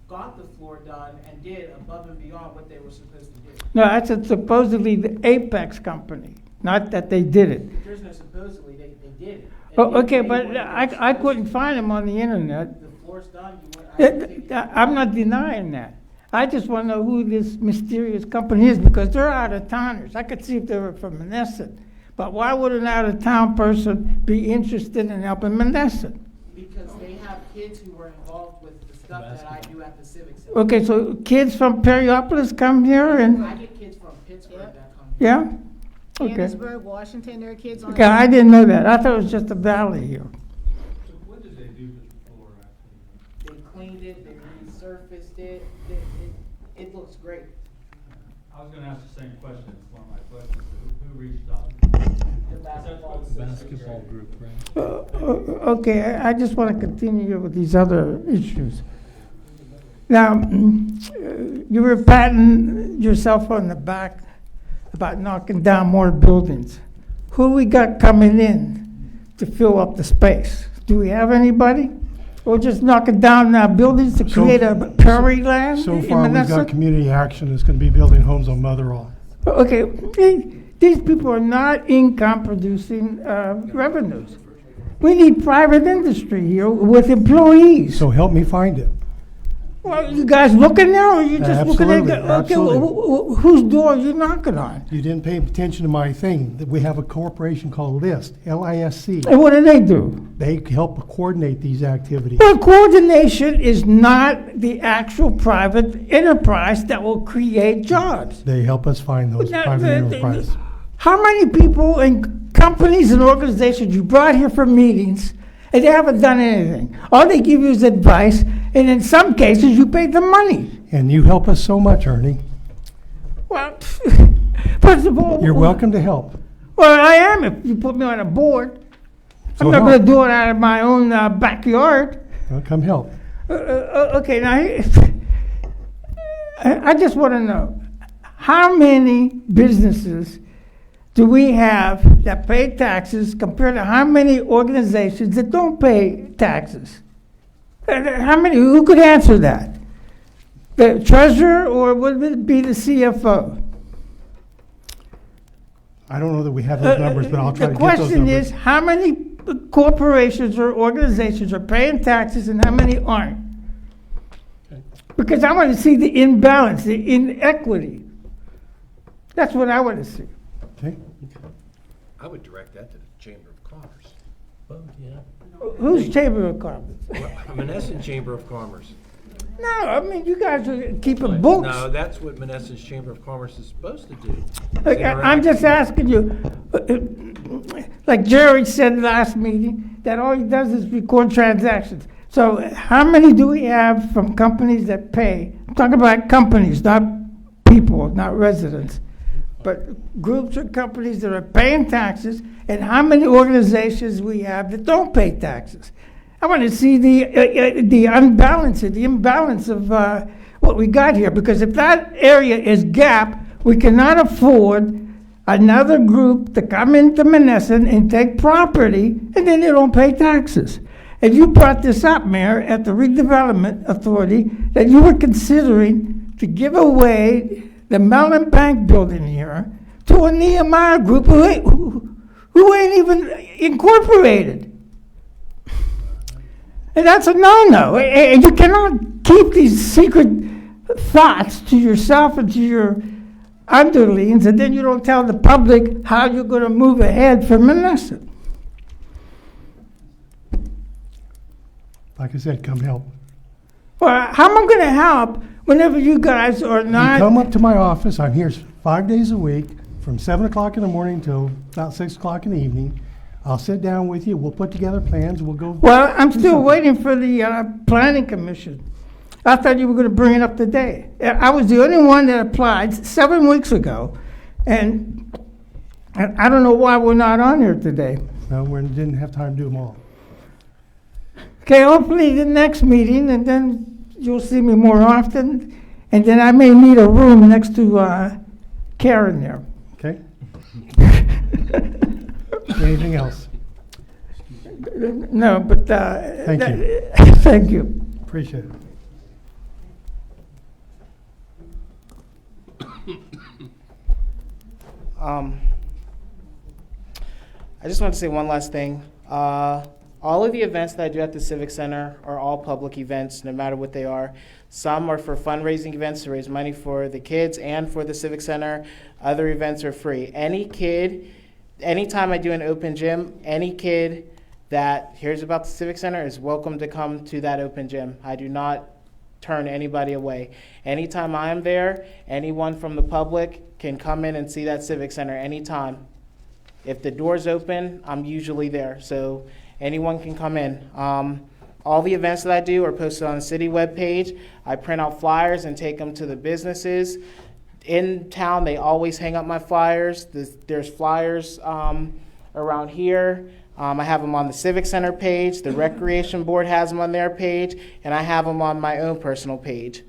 got the floor done and did above and beyond what they were supposed to do. No, I said supposedly the Apex company, not that they did it. There's no supposedly, they did it. Oh, And okay, they but wanted I to- couldn't find them on the internet. The floor's done, you want, I can take it. I'm not denying that. I just want to know who this mysterious company is because they're out of towners. I could see if they were from Monessen. But why would an out of town person be interested in helping Monessen? Because they have kids who were involved with the stuff that I do at the Civic Center. Okay, so kids from Perryopolis come here and, I get kids from Pittsburgh that come. yeah? Okay. Johannesburg, Washington, there are kids on. Okay, I didn't know that. I thought it was just a valley here. What did they do with the floor, actually? They cleaned it, they resurfaced it, it looks great. I was gonna ask the same question, it's one of my questions, who reached out? The basketball. Basketball group, right? Okay, I just want to continue with these other issues. Now, you were patting yourself on the back about knocking down more buildings. Who we got coming in to fill up the space? Do we have anybody? Or just knocking down buildings to So- create a prairie land So in far, we've got Monessen? community action that's going to be building homes on Motherall. Okay, these people are not income-producing revenues. We need private industry here with employees. So help me find it. Well, you guys looking now, or you just looking at? Absolutely, Okay, absolutely. whose door are you knocking on? You didn't pay attention to my thing. That we have a corporation called LISC, L-I-S-C. And what do they do? They help coordinate these activities. Well, coordination is not the actual private enterprise that will create jobs. They help us find those Now, private enterprises. How many people and companies and organizations you brought here for meetings and they haven't done anything? All they give you is advice, and in some cases, you pay them money. And you help us so much, Ernie. Well, first of all, You're welcome to help. Well, I am if you put me on a board. So I'm not help. going to do it out of my own backyard. Well, come help. Okay, now I just want to know how many businesses do we have that pay taxes compared to how many organizations that don't pay taxes? How many, who could answer that? The treasurer, or would it be the CFO? I don't know that we have those numbers, but I'll try to The get those question numbers. is, how many corporations or organizations are paying taxes and how many aren't? Because I want to see the imbalance, the inequity. That's what I want to see. Okay. I would direct that to the Chamber of Commerce. Oh, yeah. Who's Chamber of Commerce? Monessen Chamber of Commerce. No, I mean, you guys are keeping books. No, that's what Monessen's Chamber of Commerce is supposed to do. Like, I'm just asking you, like Jerry said last meeting, that all he does is record transactions. So how many do we have from companies that pay? I'm talking about companies, not people, not residents, but groups or companies that are paying taxes, and how many organizations we have that don't pay taxes. I want to see the imbalance of what we got here, because if that area is gap, we cannot afford another group to come into Monessen and take property, and then they don't pay taxes. And you brought this up, Mayor, at the Redevelopment Authority, that you were considering to give away the Mellon Bank building here to a Nehemiah group who ain't even incorporated. And that's a no-no. And you cannot keep these secret thoughts to yourself and to your underlings, and then you don't tell the public how you're going to move ahead for Monessen. Like I said, come help. Well, how am I going to help whenever you guys are You not? come up to my office. I'm here 5 days a week, from 7 o'clock in the morning till about 6 o'clock in the evening. I'll sit down with you. We'll put together plans. We'll go. Well, I'm still waiting for the planning commission. I thought you were going to bring it up today. I was the only one that applied 7 weeks ago, and I don't know why we're not on here today. No, we didn't have time to do them all. Okay, hopefully the next meeting, and then you'll see me more often, and then I may need a room next to Karen there. Okay? Anything else? No, but Thank you. Thank you. Appreciate it. I just want to say one last thing. All of the events that I do at the Civic Center are all public events, no matter what they are. Some are for fundraising events to raise money for the kids and for the Civic Center. Other events are free. Any kid, anytime I do an open gym, any kid that hears about the Civic Center is welcome to come to that open gym. I do not turn anybody away. Anytime I'm there, anyone from the public can come in and see that Civic Center anytime. If the door's open, I'm usually there, so anyone can come in. All the events that I do are posted on the city webpage. I print out flyers and take them to the businesses. In town, they always hang up my flyers. There's flyers around here. I have them on the Civic Center page. The Recreation Board has them on their page, and I have them on my own personal page.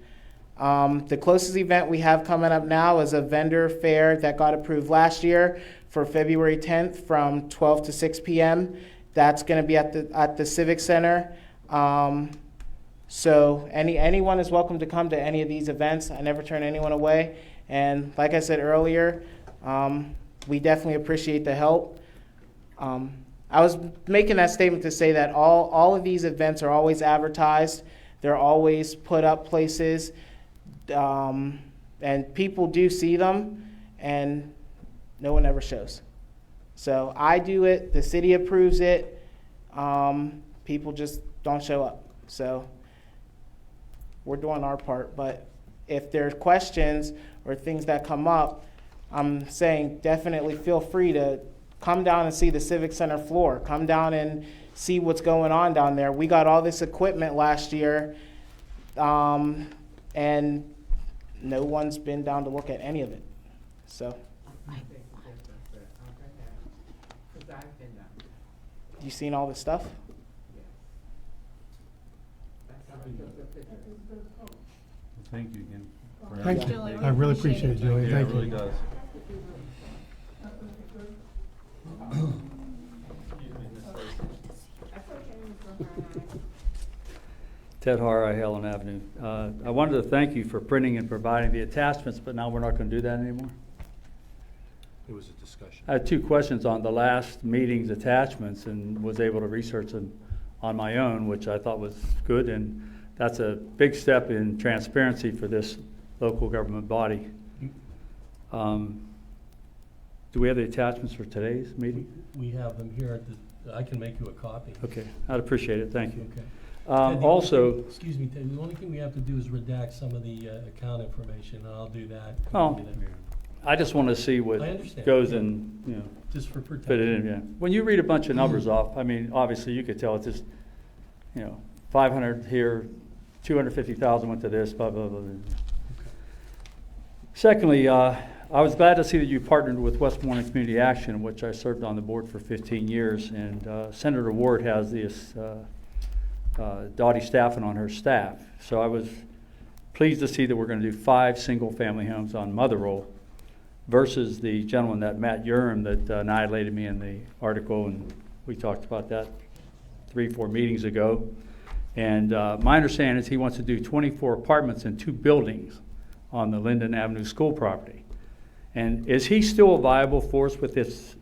The closest event we have coming up now is a vendor fair that got approved last year for February 10th from 12 to 6 p.m. That's going to be at the Civic Center. So anyone is welcome to come to any of these events. I never turn anyone away. And like I said earlier, we definitely appreciate the help. I was making that statement to say that all of these events are always advertised. They're always put up places. And people do see them, and no one ever shows. So I do it, the city approves it, people just don't show up. So we're doing our part, but if there's questions or things that come up, I'm saying definitely feel free to come down and see the Civic Center floor. Come down and see what's going on down there. We got all this equipment last year, and no one's been down to look at any of it. So. You seen all this stuff? Thank you again. Thank you. I really appreciate it, Julie. Yeah, it Thank really you. does. Ted Har, Helen Avenue. I wanted to thank you for printing and providing the attachments, but now we're not going to do that anymore. It was a discussion. I had two questions on the last meeting's attachments and was able to research them on my own, which I thought was good, and that's a big step in transparency for this local government body. Do we have the attachments for today's meeting? We have them here I can make you a copy. Okay, I'd appreciate it, thank you. Okay. Ted, the only Also, thing- Excuse me, Ted, the only thing we have to do is redact some of the account information, and I'll do that. Oh, I just want to see what I understand. goes in, you know, Just for fit it protection. in, yeah. When you read a bunch of numbers off, I mean, obviously you could tell it's just, 500 here, 250,000 went to this, blah, blah, blah. Secondly, I was glad to see that you partnered with Westmoreland Community Action, which I served on the board for 15 years, and Senator Ward has this Dottie Staffen on her staff. So I was pleased to see that we're going to do 5 single-family homes on Motherwell versus the gentleman, that Matt Urim, that annihilated me in the article, and we talked about that 3-4 meetings ago. And my understanding is he wants to do 24 apartments in 2 buildings on the Linden Avenue school property. And is he still a viable force with this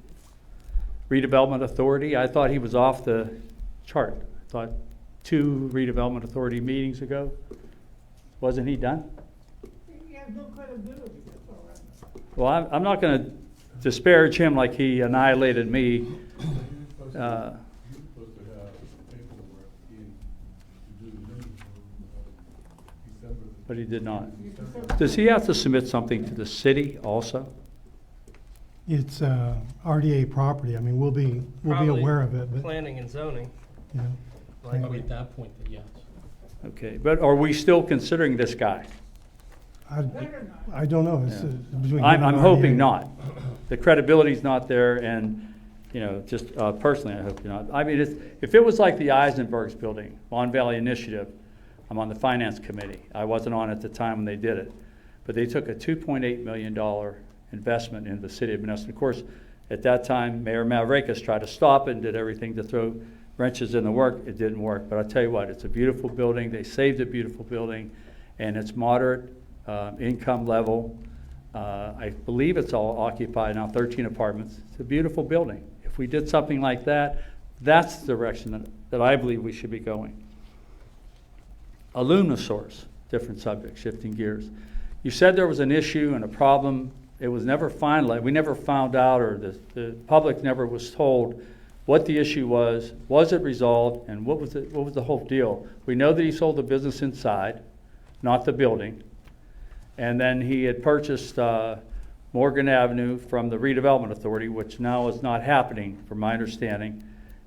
redevelopment authority? I thought he was off the chart. I thought 2 redevelopment authority meetings ago. Wasn't he done? He has no credibility, that's all right. Well, I'm not going to disparage him like he annihilated me. But he did not. Does he have to submit something to the city also? It's RDA property. I mean, we'll be Probably aware of it, but, Planning and zoning. you know. Probably at that point, then yes. Okay, but are we still considering this guy? I don't know. It's, Yeah. between him I'm and hoping RDA. not. The credibility's not there, and, just personally, I hope you're not. I mean, if it was like the Eisenberg's building, Mon Valley Initiative, I'm on the finance committee. I wasn't on at the time when they did it. But they took a $2.8 million investment in the city of Monessen. Of course, at that time, Mayor Mavrekas tried to stop it and did everything to throw wrenches in the work. It didn't work. But I'll tell you what, it's a beautiful building. They saved a beautiful building, and it's moderate income level. I believe it's all occupied now, 13 apartments. It's a beautiful building. If we did something like that, that's the direction that I believe we should be going. Alumna source, different subject, shifting gears. You said there was an issue and a problem. It was never finalized. We never found out, or the public never was told what the issue was it resolved, and what was the whole deal? We know that he sold the business inside, not the building. And then he had purchased Morgan Avenue from the Redevelopment Authority, which now is not happening, from my understanding.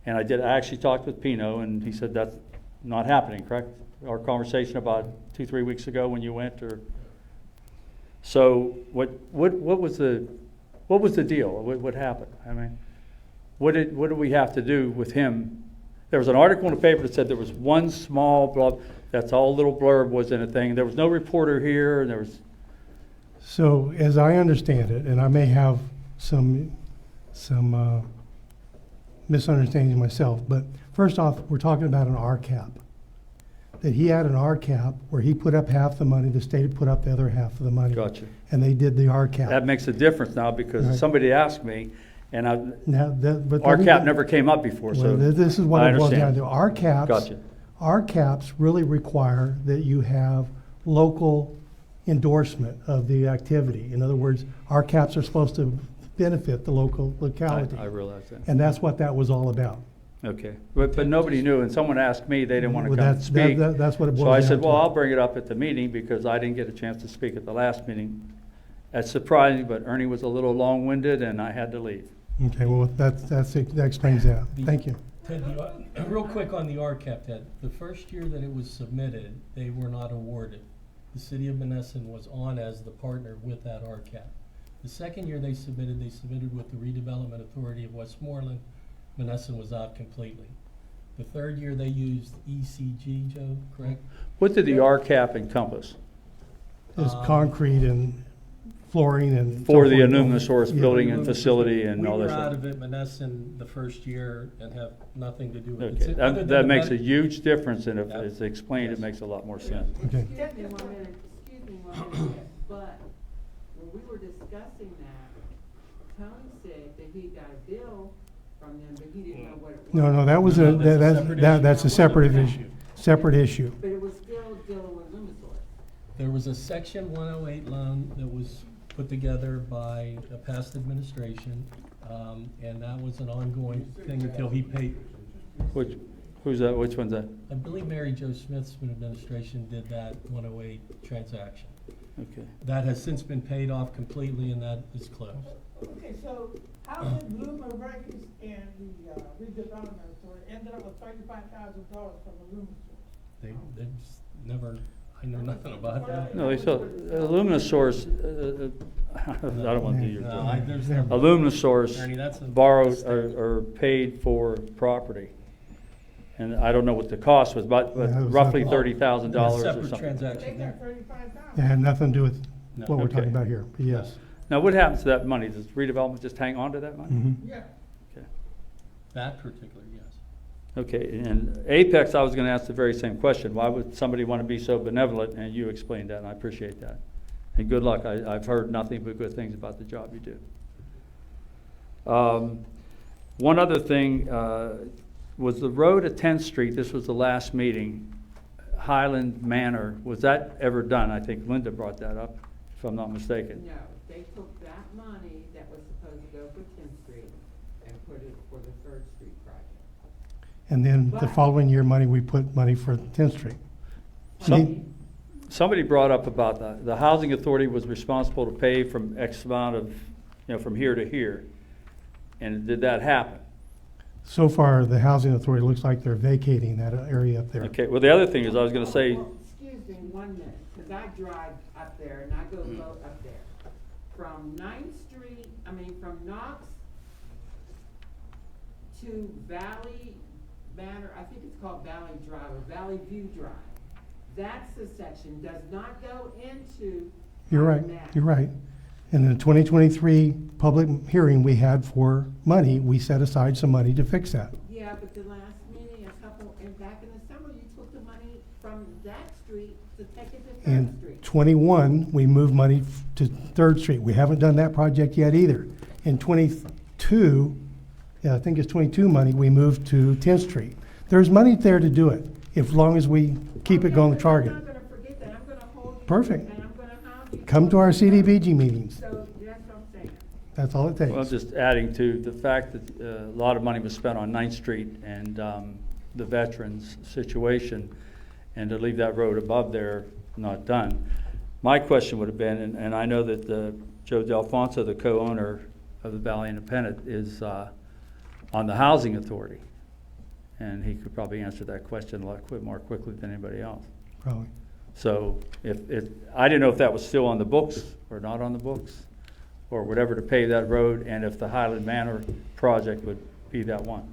And I actually talked with Pino, and he said that's not happening, correct? Our conversation about 2-3 weeks ago when you went, or so what was the deal? What happened? I mean, what did we have to do with him? There was an article in the paper that said there was one small blurb. That's all little blurb was in a thing. There was no reporter here, and there was. So as I understand it, and I may have some misunderstandings myself, but first off, we're talking about an RCAP. That he had an RCAP where he put up half the money, the state put up the other half of the money. Gotcha. And they did the RCAP. That makes a difference now, because Right. somebody asked me, and But RCAP never came up before, Well, so. this is what I it boils down understand. to. RCAPs. Gotcha. RCAPs really require that you have local endorsement of the activity. In other words, RCAPs are supposed to benefit the locality. I realize that. And that's what that was all about. Okay, but nobody knew, and someone asked me, they didn't want to Well, come and speak. that's what it boils So I down said, to. well, I'll bring it up at the meeting, because I didn't get a chance to speak at the last meeting. That's surprising, but Ernie was a little long-winded, and I had to leave. Okay, well, that explains that. Thank you. Ted, real quick on the RCAP, Ted, the first year that it was submitted, they were not awarded. The city of Monessen was on as the partner with that RCAP. The second year they submitted with the Redevelopment Authority of Westmoreland. Monessen was out completely. The third year they used ECG, Joe, correct? What did the RCAP encompass? It's concrete and flooring and. so For the forth. Illuminasource Yeah. building and facility and all We this. were out of it, Monessen, the first year and have nothing to do with it. Okay, Other than that the makes a ben- huge difference, and if Yep. it's explained, it makes a lot more sense. Okay. Excuse me one minute, but when we were discussing that, Tony said that he got a bill from them, but he didn't know what it was. No, that was No, a, that's a that, separate that, issue. that's a separate issue, separate issue. But it was still dealing with Lumisource. There was a Section 108 loan that was put together by a past administration, and that was an ongoing thing until he paid. Who's that, which one's that? I believe Mary Jo Smith's administration did that 108 transaction. Okay. That has since been paid off completely, and that is closed. Okay, so how did Luma Rights and the redevelopment authority ended up with $35,000 from the Luma source? They just never, I know nothing about that. No, they saw, Illuminasource, I don't want to do your No, job. there's Yeah. no. Illuminasource Ernie, that's a borrowed mistake. or paid for property. And I don't know what the cost was, but Yeah, it was roughly a- $30,000 or Separate something. They transaction there. got $35,000. It had nothing to do with No. what we're Okay. talking about here, but yes. Now, what happens to that money? Does redevelopment just hang on to that money? Mhm. Yeah. Okay. That particular, yes. Okay, and Apex, I was gonna ask the very same question. Why would somebody want to be so benevolent? And you explained that, and I appreciate that. And good luck. I've heard nothing but good things about the job you do. One other thing, was the road at 10th Street, this was the last meeting, Highland Manor, was that ever done? I think Linda brought that up, if I'm not mistaken. No, they took that money that was supposed to go for 10th Street and put it for the 3rd Street project. And then the following year, we put money for 10th Street. Somebody brought up about the housing authority was responsible to pay from X amount of, from here to here. And did that happen? So far, the housing authority looks like they're vacating that area up there. Okay, well, the other thing is, I was gonna say, Well, excuse me 1 minute, because I drive up there and I go vote up there. From 9th Street, from Knox to Valley Manor, I think it's called Valley Drive or Valley View Drive. That's the section, does not go into. You're right, Highland Manor. you're right. In the 2023 public hearing we had for money, we set aside some money to fix that. Yeah, but the last meeting, back in the summer, you took the money from that street to take it to 3rd In Street. 21, we moved money to 3rd Street. We haven't done that project yet either. In 22, I think it's 22 money, we moved to 10th Street. There's money there to do it, as long as we keep it going to target. I'm not gonna forget that, I'm gonna hold you. Perfect. And I'm gonna hound you. Come to our CDBG meetings. So, that's what I'm saying. That's all it well, takes. just adding to the fact that a lot of money was spent on 9th Street and the veterans situation, and to leave that road above there not done. My question would have been, and I know that Joe Delfonso, the co-owner of the Valley Independent, is on the Housing Authority. And he could probably answer that question a lot more quickly than anybody else. Probably. So I didn't know if that was still on the books or not on the books, or whatever to pave that road, and if the Highland Manor project would be that one.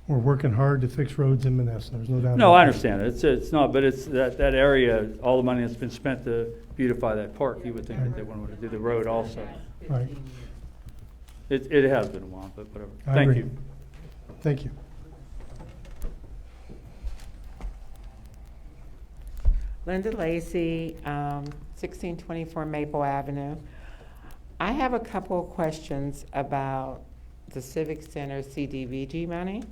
We're working hard to fix roads in Monessen, there's no doubt. No, about I that. understand it. It's not, but it's that area, all the money that's been spent to beautify that park, you would think that they would want to do the road also. Right. It has been a while, but whatever. I Thank agree. you. Thank you. Linda Lacy, 1624 Maple Avenue. I have a couple of questions about the Civic Center CDBG money.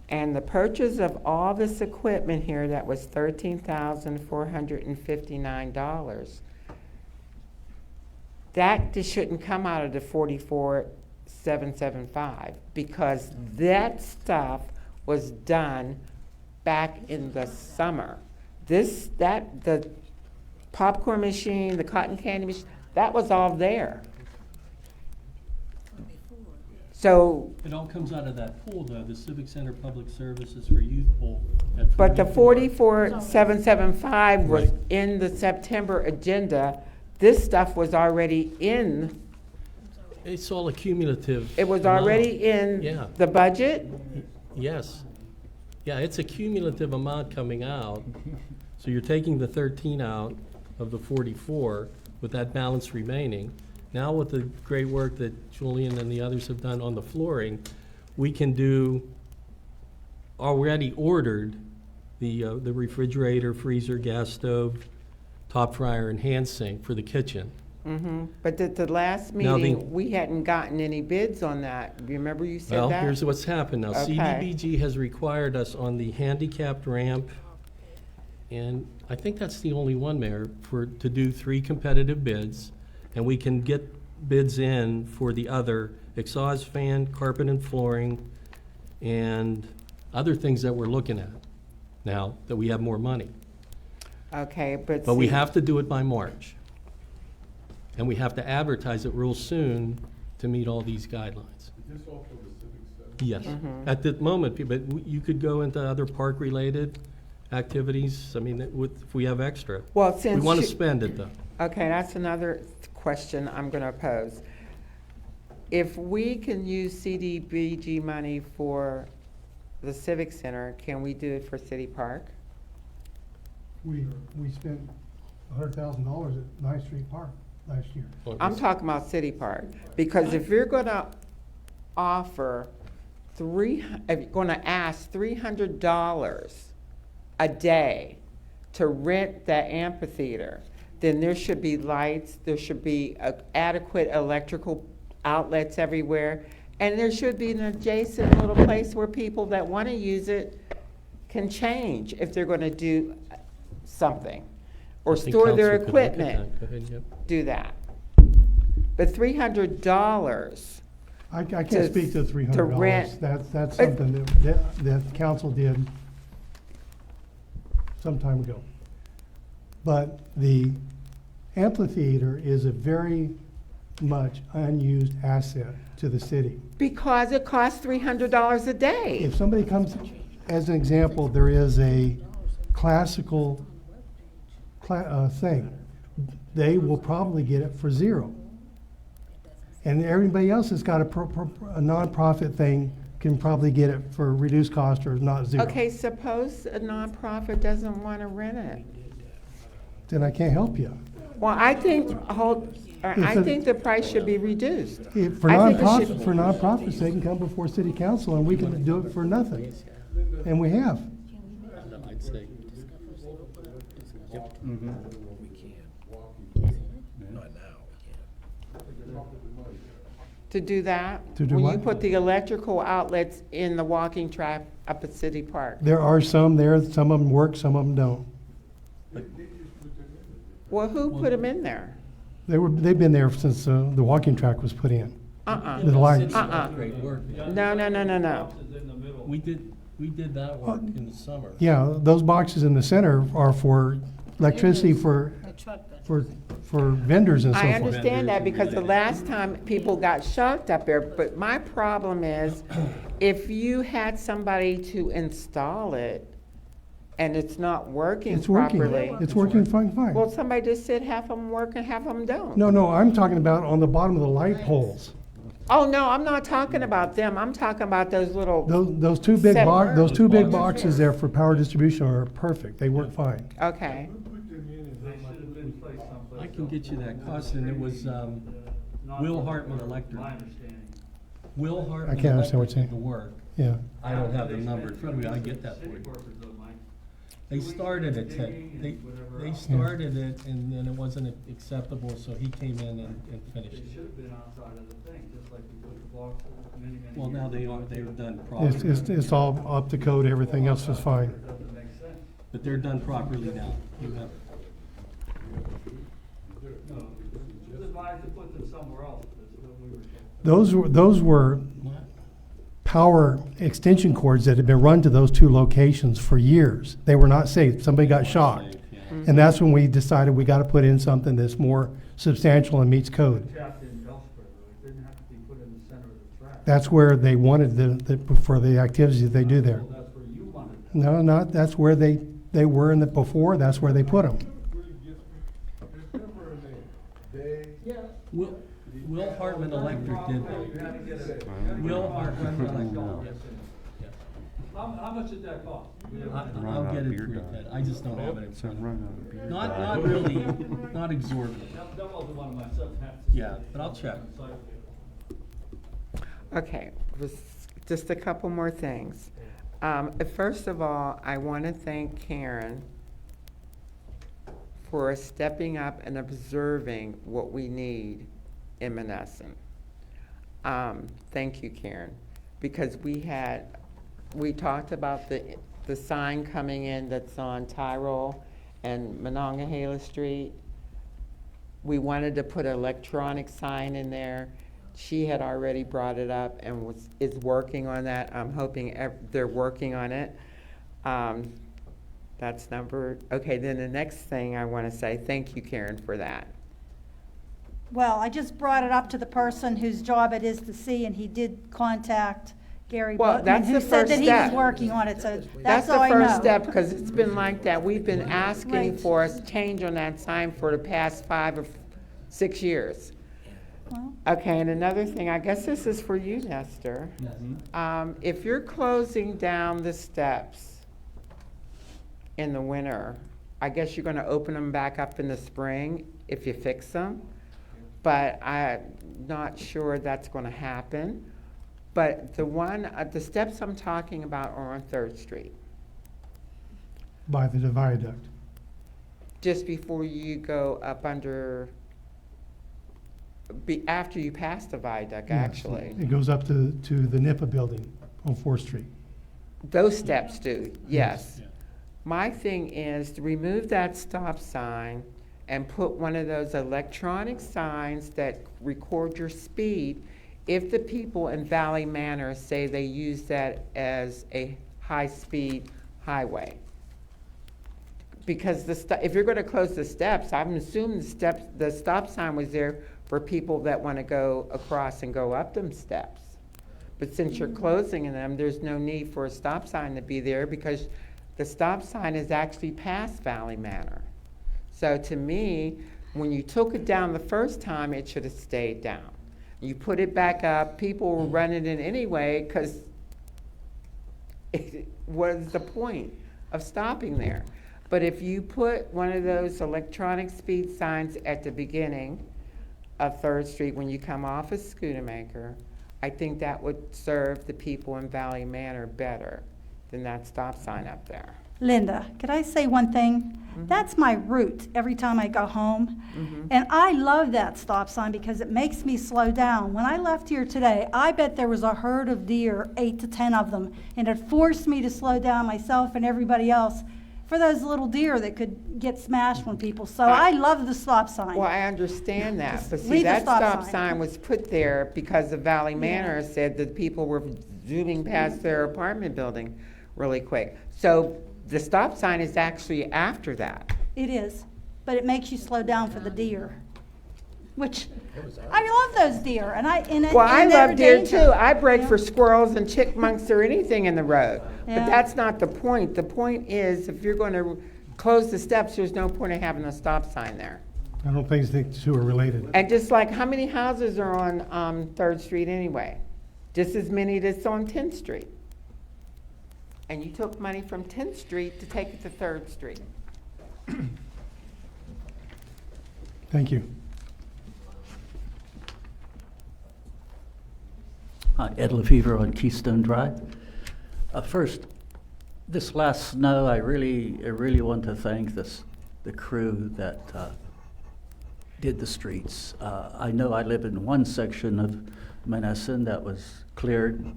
And the purchase of all this equipment here, that was $13,459. That just shouldn't come out of the 44,775, because that stuff was done back in the summer. The popcorn machine, the cotton candy machine, that was all there. So, It all comes out of that pool, though, the Civic Center Public Services for Youth pool. At but the 44. 44,775 was Right. in the September agenda. This stuff was already in, It's all accumulative. it was amount. already in Yeah. the budget? Yes. Yeah, it's a cumulative amount coming out. So you're taking the 13 out of the 44, with that balance remaining. Now with the great work that Julian and the others have done on the flooring, we can do, already ordered, the refrigerator, freezer, gas stove, top fryer, and hand sink for the kitchen. But at the last Now the- meeting, we hadn't gotten any bids on that. Remember you said Well, that? here's what's happened now. Okay. CDBG has required us on the handicapped ramp, and I think that's the only one, Mayor, to do 3 competitive bids, and we can get bids in for the other exhaust fan, carpet and flooring, and other things that we're looking at now that we have more money. Okay, but But we see- have to do it by March. And we have to advertise it real soon to meet all these guidelines. Yes. At the moment, but you could go into other park-related activities, I mean, if we have extra. Well, We since want to you- spend it, though. Okay, that's another question I'm going to pose. If we can use CDBG money for the Civic Center, can we do it for City Park? We spent $100,000 at Ninth Street Park last year. I'm talking about City Park, because if you're going to offer if you're going to ask $300 a day to rent that amphitheater, then there should be lights, there should be adequate electrical outlets everywhere, and there should be an adjacent little place where people that want to use it can change if they're going to do something, or I think store their council could look at equipment, that. Go ahead, yep. do that. But $300, I can't To- speak to to $300. rent- That's something that council did some time ago. But the amphitheater is a very much unused asset to the city. because it costs $300 a day. If somebody comes, as an example, there is a classical thing, they will probably get it for $0. And everybody else that's got a nonprofit thing can probably get it for reduced cost or not $0. Okay, suppose a nonprofit doesn't want to rent it. Then I can't help you. Well, I think, I think the price should be reduced. For I think it should- nonprofits, they can come before city council and we can do it for nothing. And we have. I'd say. To do that? To do When you what? put the electrical outlets in the walking track up at City Park. There are some there, some of them work, some of them don't. Well, who put them in there? They've been there since the walking track was put in. The lights. Great work. No. We did that work in the summer. Yeah, those boxes in the center are for electricity for vendors and so I forth. understand that because the last time people got shocked up there, but my problem is if you had somebody to install it and it's not working It's working. properly. It's working fine. Well, somebody just said half of them work and half of them don't. No, I'm talking about on the bottom of the light poles. Oh, no, I'm not talking about them. I'm talking about those little, Those two big Separate. those two big boxes there for power distribution are perfect. They work fine. okay. I can get you that cost, and it was Will Hartman Electric. Will Hartman I can't understand what Electric you're did the work. Yeah. I don't have the number in front of me, I get that for you. They started it, they started it, and then it wasn't acceptable, so he came in and finished It it. should have been outside of the thing, just like we put the blocks many Well, now years they're done It's, properly, it's all up to code. Everything else is fine. It doesn't make sense. but they're done properly now. You have, No, just advise to put them somewhere else, that's what we were told. Those were power extension cords that had been run to those two locations for years. They were not safe. Somebody got shocked. And that's when we decided we got to put in something that's more substantial and meets code. Tapped in elsewhere, though, it didn't have to be put in the center of the track. That's where they wanted for the activities that they do there. Well, that's where you wanted it. No, not, that's where they were in the before, that's where they put them. Will Hartman Electric did that. Will Hartman Electric, yes. How much did that cost? I'll get it for you, Ted. I just don't have it in It's a front of me. run out of beer. Not really, not exorbitant. That wasn't one of my subhats. Yeah, but I'll check. Okay, just a couple more things. First of all, I want to thank Karen for stepping up and observing what we need in Monessen. Thank you, Karen, because we talked about the sign coming in that's on Tyrol and Monongahela Street. We wanted to put an electronic sign in there. She had already brought it up and is working on that. I'm hoping they're working on it. That's okay, then the next thing I want to say, thank you, Karen, for that. Well, I just brought it up to the person whose job it is to see, and he did contact Gary Well, Boatman, that's who the said first that he was step. working on it, so That's that's the all I know. first step, because it's been like that. We've been asking Right. for a change on that sign for the past 5 or 6 years. Well, Okay, and another thing, I guess this is for you, Nestor. If you're closing down the steps in the winter, I guess you're gonna open them back up in the spring if you fix them. But I'm not sure that's gonna happen. But the steps I'm talking about are on 3rd Street, By the viaduct. just before you go up under, after you pass the viaduct, Yes. actually. It goes up to the NIPA building on 4th Street. Those steps do, yes. Yeah. My thing is to remove that stop sign and put one of those electronic signs that record your speed if the people in Valley Manor say they use that as a high-speed highway. Because if you're gonna close the steps, I'm assuming the stop sign was there for people that wanna go across and go up them steps. But since you're closing them, there's no need for a stop sign to be there because the stop sign is actually past Valley Manor. So to me, when you took it down the first time, it should have stayed down. You put it back up, people were running it anyway, because what is the point of stopping there? But if you put one of those electronic speed signs at the beginning of 3rd Street when you come off of Schoonamaker, I think that would serve the people in Valley Manor better than that stop sign up there. Linda, could I say one thing? That's my route every time I go home. And I love that stop sign because it makes me slow down. When I left here today, I bet there was a herd of deer, 8 to 10 of them, and it forced me to slow down myself and everybody else for those little deer that could get smashed when people. So I love the stop sign. Well, I understand that, Just but see, leave the that stop stop sign. sign was put there because the Valley Manor said that people were zooming past their apartment building really quick. So the stop sign is actually after that. It is, but it makes you slow down for the deer, which I love those deer, and Well, I they're love deer danger. too. I break Yeah. for squirrels and chipmunks or anything in the road. But Yeah. that's not the point. The point is, if you're going to close the steps, there's no point in having a stop sign there. I don't think the two are related. And just like, how many houses are on 3rd Street anyway? Just as many that's on 10th Street. And you took money from 10th Street to take it to 3rd Street. Thank you. Hi, Ed LaFever on Keystone Drive. First, this last snow, I really want to thank the crew that did the streets. I know I live in one section of Monessen that was cleared.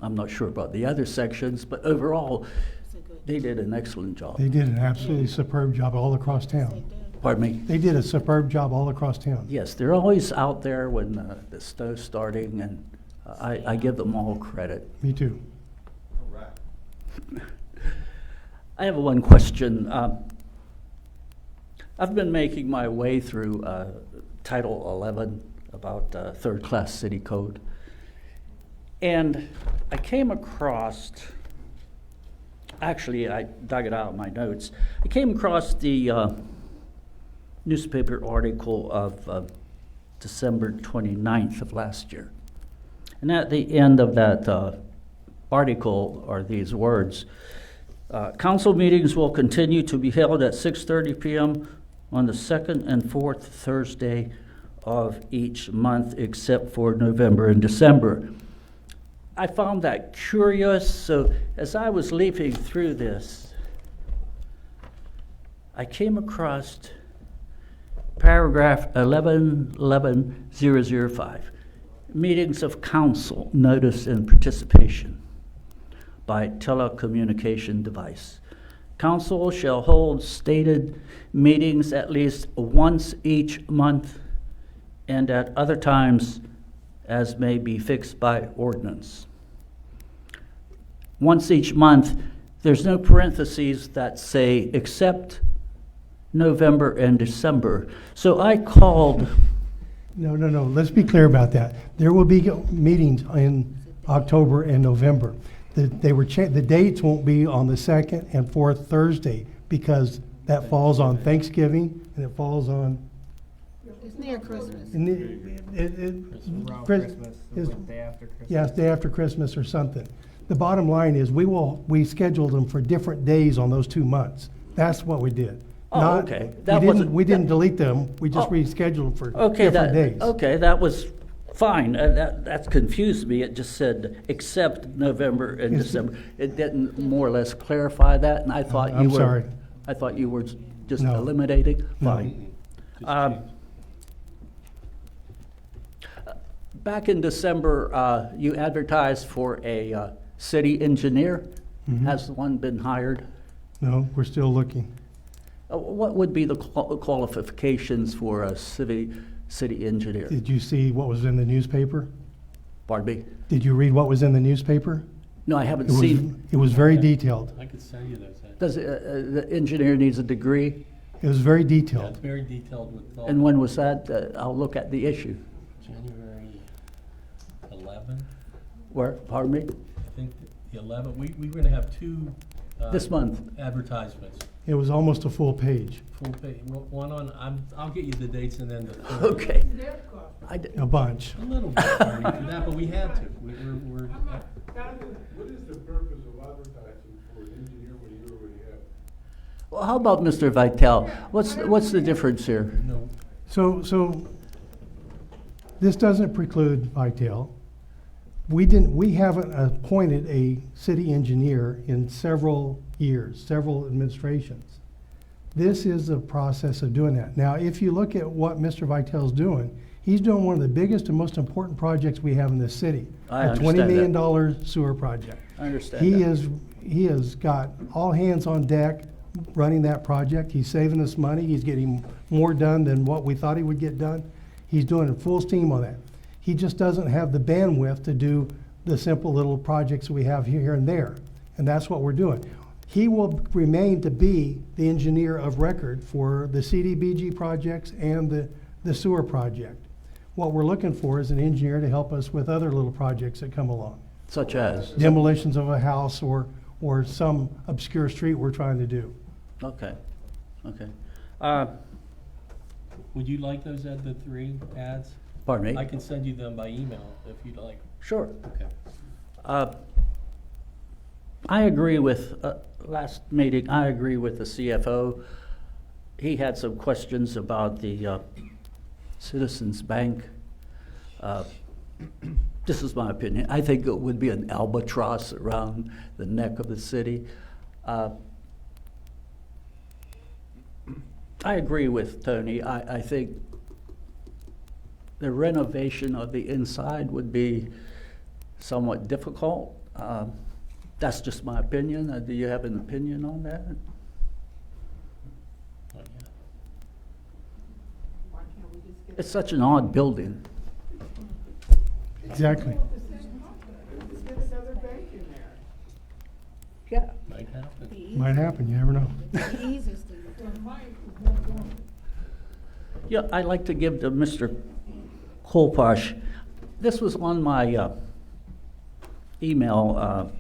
I'm not sure about the other sections, but overall, they did an excellent job. They did an absolutely superb job all across town. Pardon me? They did a superb job all across town. Yes, they're always out there when the snow's starting, and I give them all credit. Me too. I have one question. I've been making my way through Title 11 about third-class city code, and I came across, actually I dug it out of my notes, I came across the newspaper article of December 29th of last year. And at the end of that article are these words. Council meetings will continue to be held at 6:30 p.m. on the second and fourth Thursday of each month, except for November and December. I found that curious, so as I was leafing through this, I came across paragraph 11.11.005, meetings of council, notice and participation by telecommunication device. Council shall hold stated meetings at least once each month and at other times as may be fixed by ordinance. Once each month, there's no parentheses that say except November and December. So I called. No, let's be clear about that. There will be meetings in October and November. The dates won't be on the second and fourth Thursday because that falls on Thanksgiving and it falls on. It's near Christmas. Christmas, it's like day after Christmas. Yeah, it's day after Christmas or something. The bottom line is we scheduled them for different days on those 2 months. That's what we did. Oh, okay. We didn't delete them. We just rescheduled them for different days. Okay, that was fine. That confused me. It just said except November and Yes. December. It didn't more or less clarify that, and I thought I'm sorry. I thought you were just No. eliminating. No. Fine. Back in December, you advertised for a city engineer. Mhm. Has one been hired? No, we're still looking. What would be the qualifications for a city engineer? Did you see what was in the newspaper? Pardon me? Did you read what was in the newspaper? No, I haven't It was, seen. it was very detailed. I could send you those. Does the engineer needs a degree? It was very Yeah, detailed. it's very detailed with all. And when was that? I'll look at the issue. January 11th, Where, pardon me? I think the 11th. We were gonna have two. This month. Advertisements, It was almost a full page, full page, one on, I'll get you the dates and then the. third. Okay. a bunch. A little bit, Ernie, for that, but we had to. We're. What is the purpose of advertising for an engineer when you already have? Well, how about Mr. Vitale? What's the difference here? No, So this doesn't preclude Vital. We haven't appointed a city engineer in several years, several administrations. This is a process of doing that. Now, if you look at what Mr. Vitale's doing, he's doing one of the biggest and most important projects we have in this city. I A $20 understand million sewer project. I understand He that. he has got all hands on deck running that project. He's saving us money. He's getting more done than what we thought he would get done. He's doing full steam on that. He just doesn't have the bandwidth to do the simple little projects we have here and there. And that's what we're doing. He will remain to be the engineer of record for the CDBG projects and the sewer project. What we're looking for is an engineer to help us with other little projects that come along. Such as? Demolitions of a house or some obscure street we're trying to do. Okay. would you like those at the 3 ads? Pardon I me? can send you them by email if you'd like. Sure. Okay. I agree with, last meeting, I agree with the CFO. He had some questions about the Citizens Bank. This is my opinion. I think it would be an albatross around the neck of the city. I agree with Tony. I think the renovation of the inside would be somewhat difficult. That's just my opinion. Do you have an opinion on that? Oh, yeah. Why can't we just get? It's such an odd building. Exactly. Just get another bank in there. Yeah. Might happen. Might happen, you never know. Yeah, I'd like to give to Mr. Kolpash. This was on my email.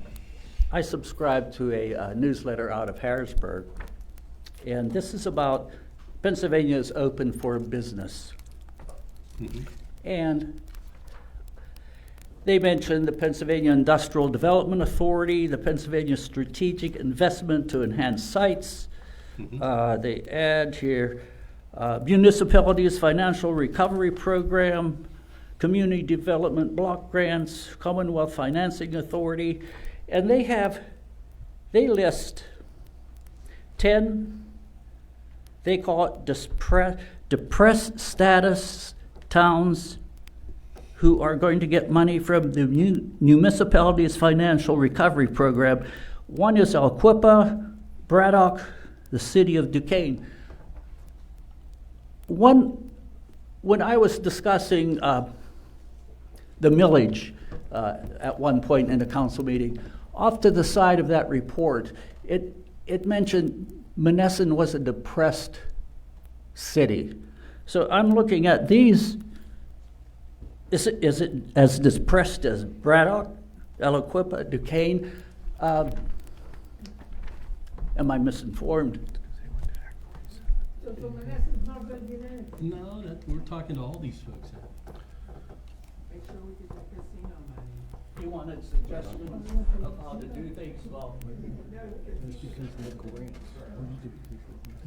I subscribe to a newsletter out of Harrisburg, and this is about Pennsylvania is open for business. And They mention the Pennsylvania Industrial Development Authority, the Pennsylvania Strategic Investment to Enhance Sites. They add here municipalities financial recovery program, community development block grants, Commonwealth Financing Authority, and they list 10, they call it depressed status towns who are going to get money from the municipalities financial recovery program. One is Alquippa, Braddock, the city of Duquesne. When I was discussing the millage at one point in a council meeting, off to the side of that report, it mentioned Monessen was a depressed city. So I'm looking at these. Is it as depressed as Braddock, Aliquippa, Duquesne? Am I misinformed? So Monessen's not gonna get anything. No, we're talking to all these folks. Make sure we get that casino money. You wanted suggestions of how to do things? Well,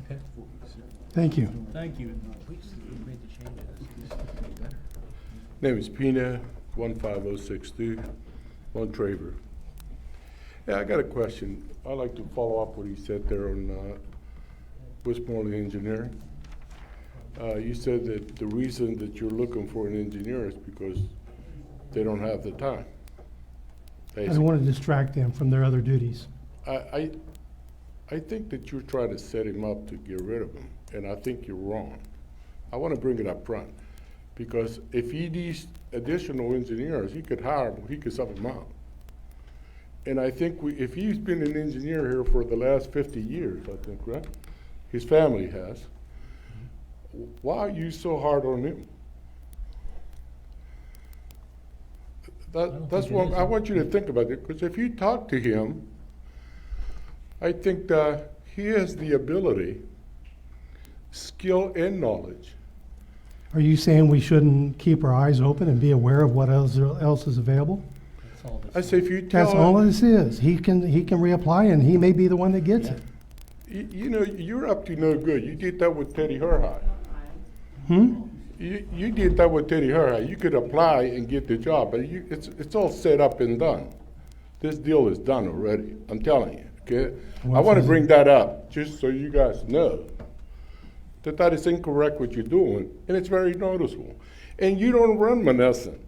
Okay. Thank you. Thank you. Name is Pina, 15062, Montraver. Yeah, I got a question. I'd like to follow up what he said there on Westmoreland Engineering. You said that the reason that you're looking for an engineer is because they don't have the time. I don't want to distract them from their other duties. I think that you're trying to set him up to get rid of him, and I think you're wrong. I want to bring it up front, because if he needs additional engineers, he could hire them, he could sub them out. And I think if he's been an engineer here for the last 50 years, I think, right? His family has. Why are you so hard on him? That's what I want you to think about it, because if you talk to him, I think that he has the ability, skill, and knowledge. Are you saying we shouldn't keep our eyes open and be aware of what else is available? I say if you tell That's him, all this is. He can reapply, and he may be the one that gets it. you know, you're up to no good. You did that with Teddy Hurhide. You did that with Teddy Hurhide. You could apply and get the job, but it's all set up and done. This deal is done already. I'm telling you. Okay, I want to bring that up just so you guys know that is incorrect what you're doing, and it's very noticeable. And you don't run Monessen.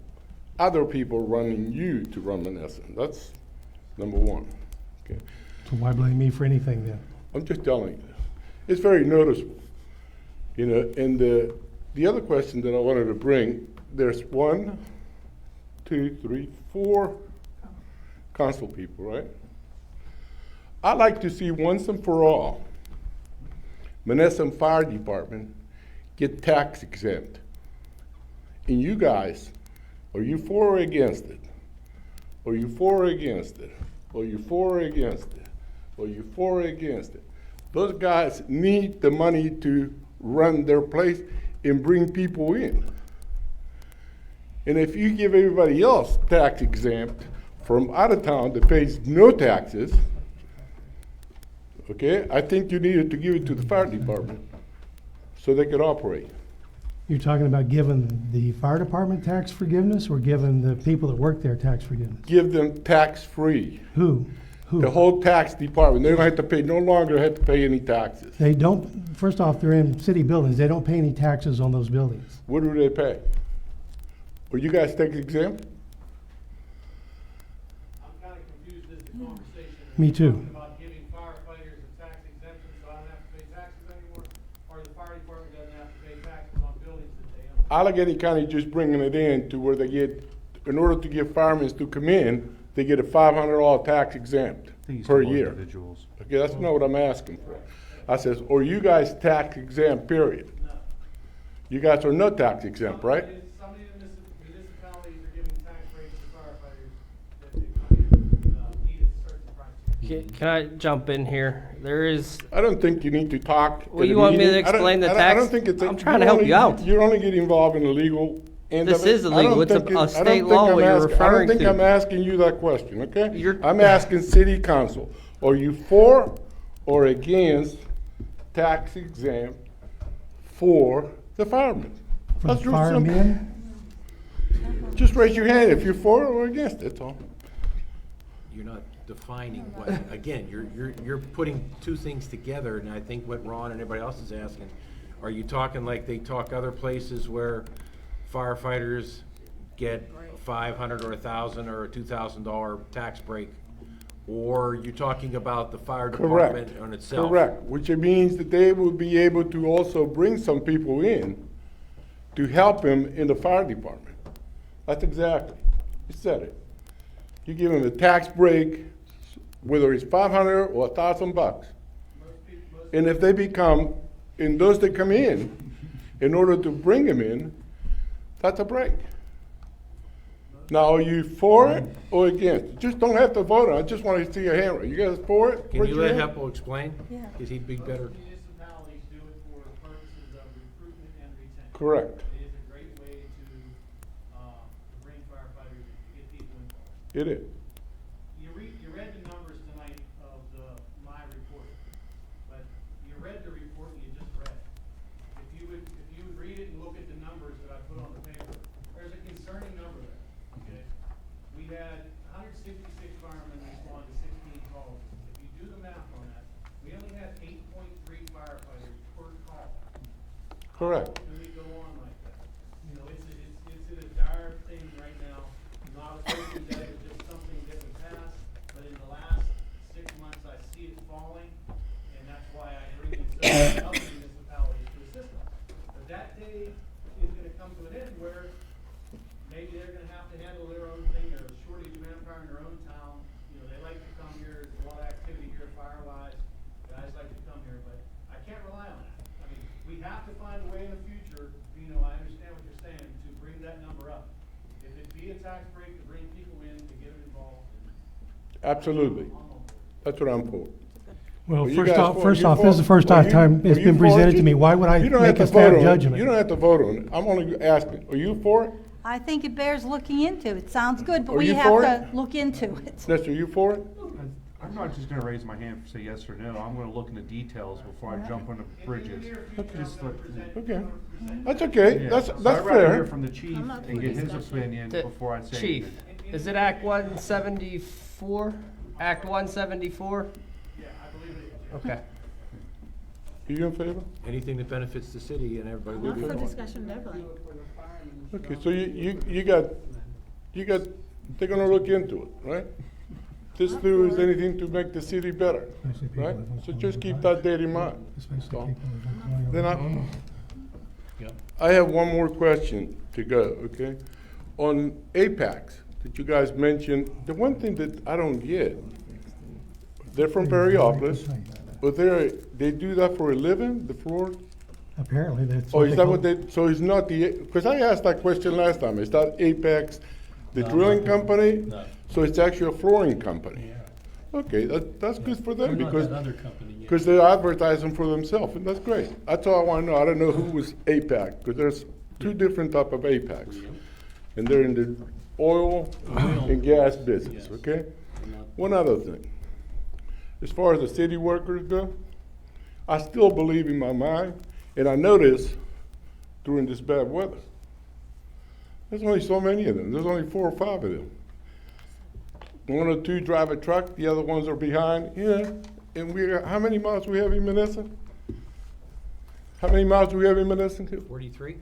Other people running you to run Monessen. That's number one. Okay. So why blame me for anything then? I'm just telling you. It's very noticeable. You know, and the other question that I wanted to bring, there's 1, 2, 3, 4 council people, right? I'd like to see once and for all, Monessen Fire Department get tax exempt. And you guys, are you for or against it? Are you for or against it? Are you for or against it? Are you for or against it? Those guys need the money to run their place and bring people in. And if you give everybody else tax exempt from out of town that pays no taxes, okay, I think you needed to give it to the fire department so they could operate. You're talking about giving the fire department tax forgiveness or giving the people that work there tax forgiveness? Give them tax-free. Who? The whole tax department. They don't have to pay, no longer have to pay any taxes. They don't, first off, they're in city buildings. They don't pay any taxes on those buildings. What do they pay? Were you guys tax exempt? I'm kind of confused as the conversation. Me too. Talking about giving firefighters a tax exemption so I don't have to pay taxes anymore, or the fire department doesn't have to pay taxes on buildings that they own. Allegheny County just bringing it in to where they get, in order to get firemen to come in, they get a $500 tax exempt per year. Individuals. Okay, that's not what I'm asking for. I says, or you guys tax exempt, period. You guys are not tax exempt, right? Some of the municipalities are giving tax rates to firefighters that they come in, need a certain price. Can I jump in here? There is, I don't think you need to talk. Well, you want me to explain the I tax? don't think it's. I'm trying to help you out. You're only getting involved in illegal And This I mean, is I don't illegal. It's think a I state don't think law I'm what you're asking- I referring don't think to. I'm asking you that question, okay? You're- I'm asking city council, are you for or against tax exempt for the firemen? For That's the real simple. firemen, Just raise your hand if you're for or against, that's all. You're not defining what, again, you're putting two things together, and I think what Ron and everybody else is asking, are you talking like they talk other places where firefighters get $500 or $1,000 or a $2,000 tax break? Or you're talking about the fire department Correct. on itself? Correct, which means that they will be able to also bring some people in to help them in the fire department. That's exactly, you said it. You give them a tax break, whether it's $500 or $1,000. And if they become, and those that come in order to bring them in, that's a break. Now, are you for it or against it? Just don't have to vote on it, I just want to see your hand. You guys for it? Can Raise you your let hand. Heppel explain? Yeah. Because he'd be better. Municipalities do it for purposes of recruitment and retention. Correct. It is a great way to bring firefighters, to get people involved. It is. You read the numbers tonight of my report, but you read the report and you just read it. If you would read it and look at the numbers that I put on the paper, there's a concerning number there, okay? We had 166 firemen respond to 16 calls. If you do the math on that, we only had 8.3 firefighters per call. Correct. Can we go on like that? You know, it's in a dire thing right now, not assuming that it's just something that we passed, but in the last 6 months, I see it falling, and that's why I bring in several other municipalities to assist us. But that day is gonna come to an end where maybe they're gonna have to handle their own thing, there's a shortage of manpower in their own town. You know, they like to come here, there's a lot of activity here fire-wise, guys like to come here, but I can't rely on that. I mean, we have to find a way in the future, you know, I understand what you're saying, to bring that number up. If it be a tax break to bring people in, to get them involved. Absolutely. That's what I'm for. well, Are you first guys off, for- first you off, for- this is the first are you- time it's are you been for it? presented to me. Why would I You don't have make to a vote stab on it. judgment? You don't have to vote on it. I'm only asking, are you for it? I think it bears looking into. It sounds good, but Are we you have for to it? look into it. Lester, you for it? I'm not just gonna raise my hand and say yes or no, I'm gonna look into details before I jump on the bridges. Just like- Okay. That's okay. Yeah. That's So I'd rather fair. hear from the chief and get his opinion before I say Chief, anything. is it Act 174? Act 174? Yeah, I believe it is. Okay. Are you in favor? Anything that benefits the city and everybody will Up be for for it. discussion, definitely. Okay, so you got, they're gonna look into it, right? This do is anything to make the city better, Especially people right? that don't So call just it keep right. that date in mind. Especially So, people that don't call it Then right. I have one more question to go, okay? On APACs that you guys mentioned, the one thing that I don't get, they're from Perryopolis, but they do that for a living, the floor? Apparently, that's Oh, what is they that call what they, so it's not the, because I asked that question last time, is that Apex the drilling company? No. So it's actually a flooring company? Okay, that's good for them They're not because, that other company yet. because they're advertising for themselves, and that's great. That's all I want to know. I don't know who was APAC, because there's two different type of APACs. And they're in the oil and gas business, Yes. okay? One other thing. As far as the city workers go, I still believe in my mind, and I know this during this bad weather. There's only so many of them. There's only 4 or 5 of them. 1 or 2 drive a truck, the other ones are behind. Yeah, and how many miles we have in Monessen? How many miles do we have in Monessen? 43?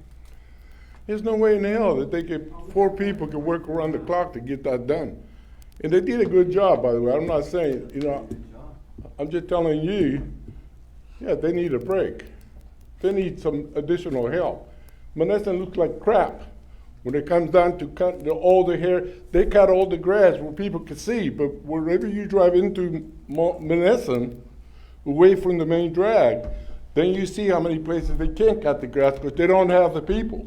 There's no way in hell that 4 people could work around the clock to get that done. And they did a good job, by the way. I'm not saying, I'm just telling you, yeah, they need a break. They need some additional help. Monessen looks like crap. When it comes down to cut all the hair, they cut all the grass where people can see, but wherever you drive into Monessen, away from the main drag, then you see how many places they can't cut the grass because they don't have the people.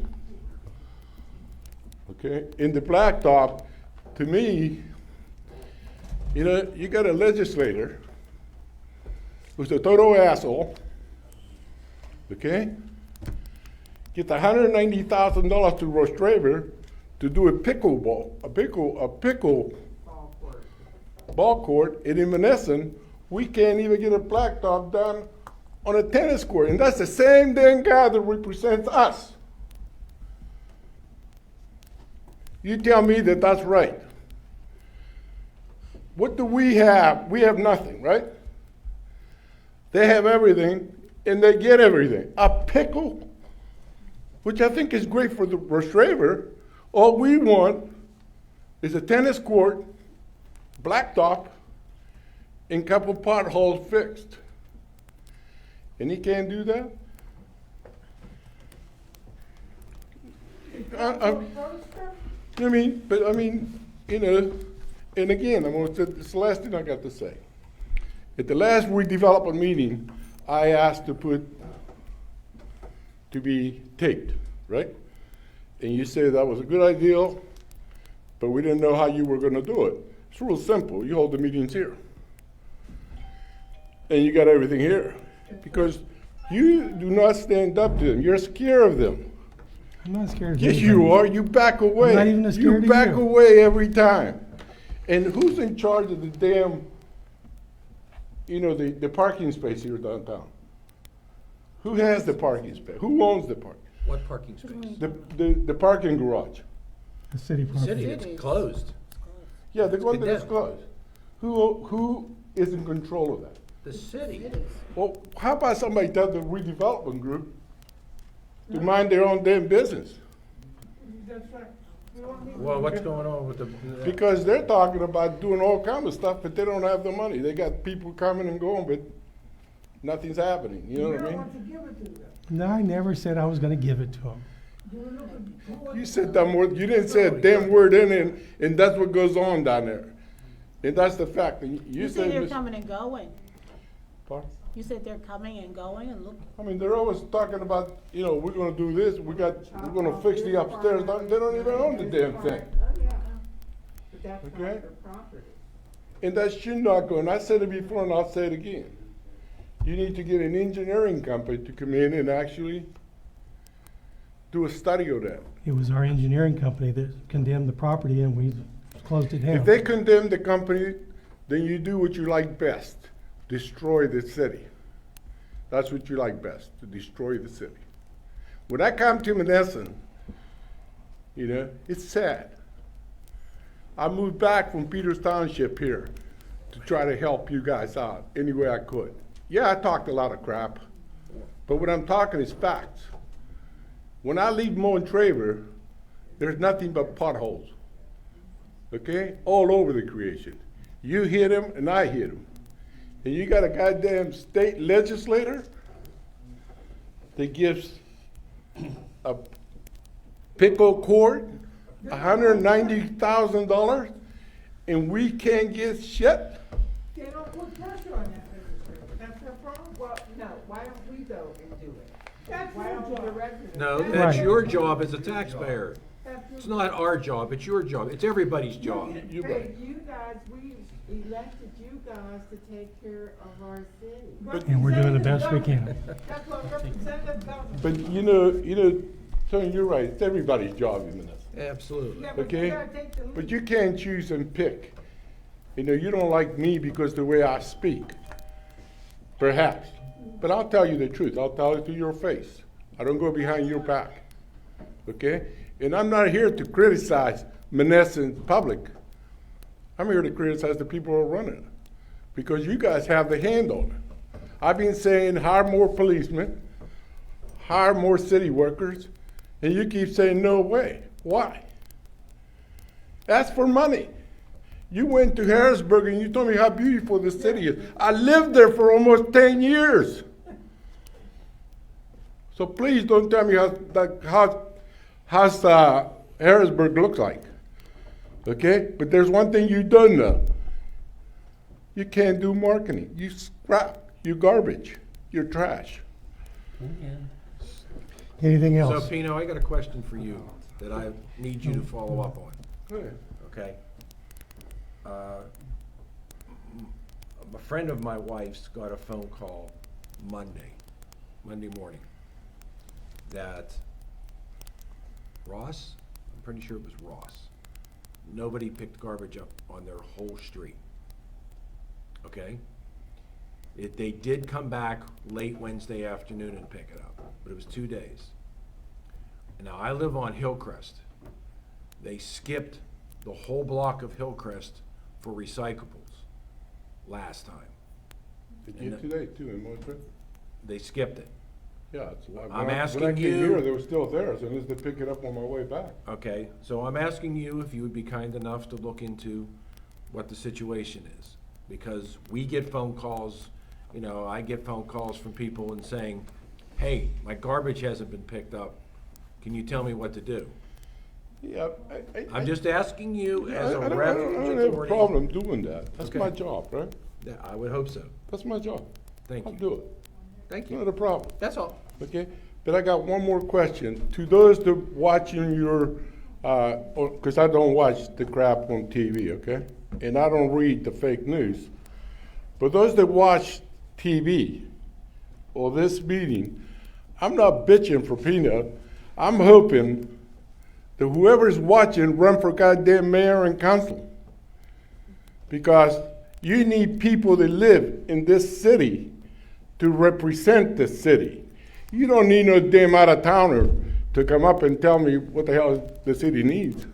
Okay, in the blacktop, to me, you got a legislator who's a total asshole, okay? get $190,000 to Rostraver to do a pickle ball court, and in Monessen, we can't even get a blacktop done on a tennis court, and that's the same damn guy that represents us. You tell me that that's right. What do we have? We have nothing, right? They have everything, and they get everything. A pickle, which I think is great for the Rostraver. All we want is a tennis court, blacktop, and a couple potholes fixed. And he can't do that? I mean, you know, and again, I'm going to say this is the last thing I got to say. At the last redevelopment meeting, I asked to be taped, right? And you said that was a good idea, but we didn't know how you were going to do it. It's real simple. You hold the meetings here. And you got everything here. Because you do not stand up to them. You're scared of them. I'm not scared of Yes, anybody. you are. You back away. I'm not even as scared You of back you. away every time. And who's in charge of the damn, you know, the parking space here downtown? Who has the parking space? Who owns the park? What parking space? The parking garage. The city property. City, it's closed. Yeah, the one that is condemned. closed. Who is in control of that? The city. Well, how about somebody tell the redevelopment group to mind their own damn business? Well, what's going on with the? Because they're talking about doing all kinds of stuff, but they don't have the money. They got people coming and going, but nothing's happening. You know what I mean? No, I never said I was gonna give it to him. You said that word. You didn't say a damn word in it, and that's what goes on down there. And that's the fact. And You said said they're Miss- coming and going. Pardon? You said they're coming and going and look. I mean, they're always talking about, you know, we're gonna do this, we're gonna fix the upstairs. They don't even own the damn thing. But that's not Okay. their property. And that should not go, and I said it before and I'll say it again. You need to get an engineering company to come in and actually do a study of that. It was our engineering company that condemned the property and we closed it down. If they condemn the company, then you do what you like best, destroy the city. That's what you like best, to destroy the city. When I come to Monessen, you know, it's sad. I moved back from Peters Township here to try to help you guys out any way I could. Yeah, I talked a lot of crap, but what I'm talking is facts. When I leave Monessen, there's nothing but potholes, okay? All over the creation. You hit them and I hit them. And you got a goddamn state legislator that gives a pickle court $190,000 and we can't get shit? They don't put pressure on that legislature. That's their problem. Well, no, why don't we go and do it? That's why don't the residents? No, That's that's Right. your job as a taxpayer. That's It's not our job, it's your job. It's everybody's job. You Hey, bet. you guys, we elected you guys to take care of our city. And we're doing the best we can. That's what Representative Belton. But Tony, you're right. It's everybody's job in Monessen. Absolutely. Yeah, but you Okay? gotta take the lead. But you can't choose and pick. You know, you don't like me because the way I speak. Perhaps. But I'll tell you the truth. I'll tell it to your face. I don't go behind your back. Okay? And I'm not here to criticize Monessen public. I'm here to criticize the people who are running it. Because you guys have the hand on it. I've been saying hire more policemen, hire more city workers, and you keep saying no way. Why? That's for money. You went to Harrisburg and you told me how beautiful the city is. I lived there for almost 10 years. So please don't tell me how Harrisburg looks like. Okay? But there's one thing you don't know. You can't do marketing. You scrap. You garbage. You're trash. Anything So else? Pino, I got a question for you that I need you to follow up on, Go ahead. okay? A friend of my wife's got a phone call Monday morning, that Ross? I'm pretty sure it was Ross. Nobody picked garbage up on their whole street. Okay? They did come back late Wednesday afternoon and pick it up, but it was 2 days. And now I live on Hillcrest. They skipped the whole block of Hillcrest for recyclables last time. They did today too, in Monessen. They skipped it. Yeah, it's like, I'm when I asking came you- here, they were still there, as soon as they pick it up on my way back. Okay, so I'm asking you if you would be kind enough to look into what the situation is. Because we get phone calls, you know, I get phone calls from people and saying, hey, my garbage hasn't been picked up. Can you tell me what to do? Yeah, I'm just asking you as a I don't refuge have a authority. problem doing that. That's Okay. my job, right? Yeah, I would hope so. That's my job. Thank I'll you. do it. Thank It's you. not a problem, That's all. okay? But I got one more question. To those that watching your, because I don't watch the crap on TV, okay? And I don't read the fake news. But those that watch TV or this meeting, I'm not bitching for peanut. I'm hoping that whoever's watching run for goddamn mayor and council. Because you need people that live in this city to represent the city. You don't need no damn out-of-towner to come up and tell me what the hell the city needs.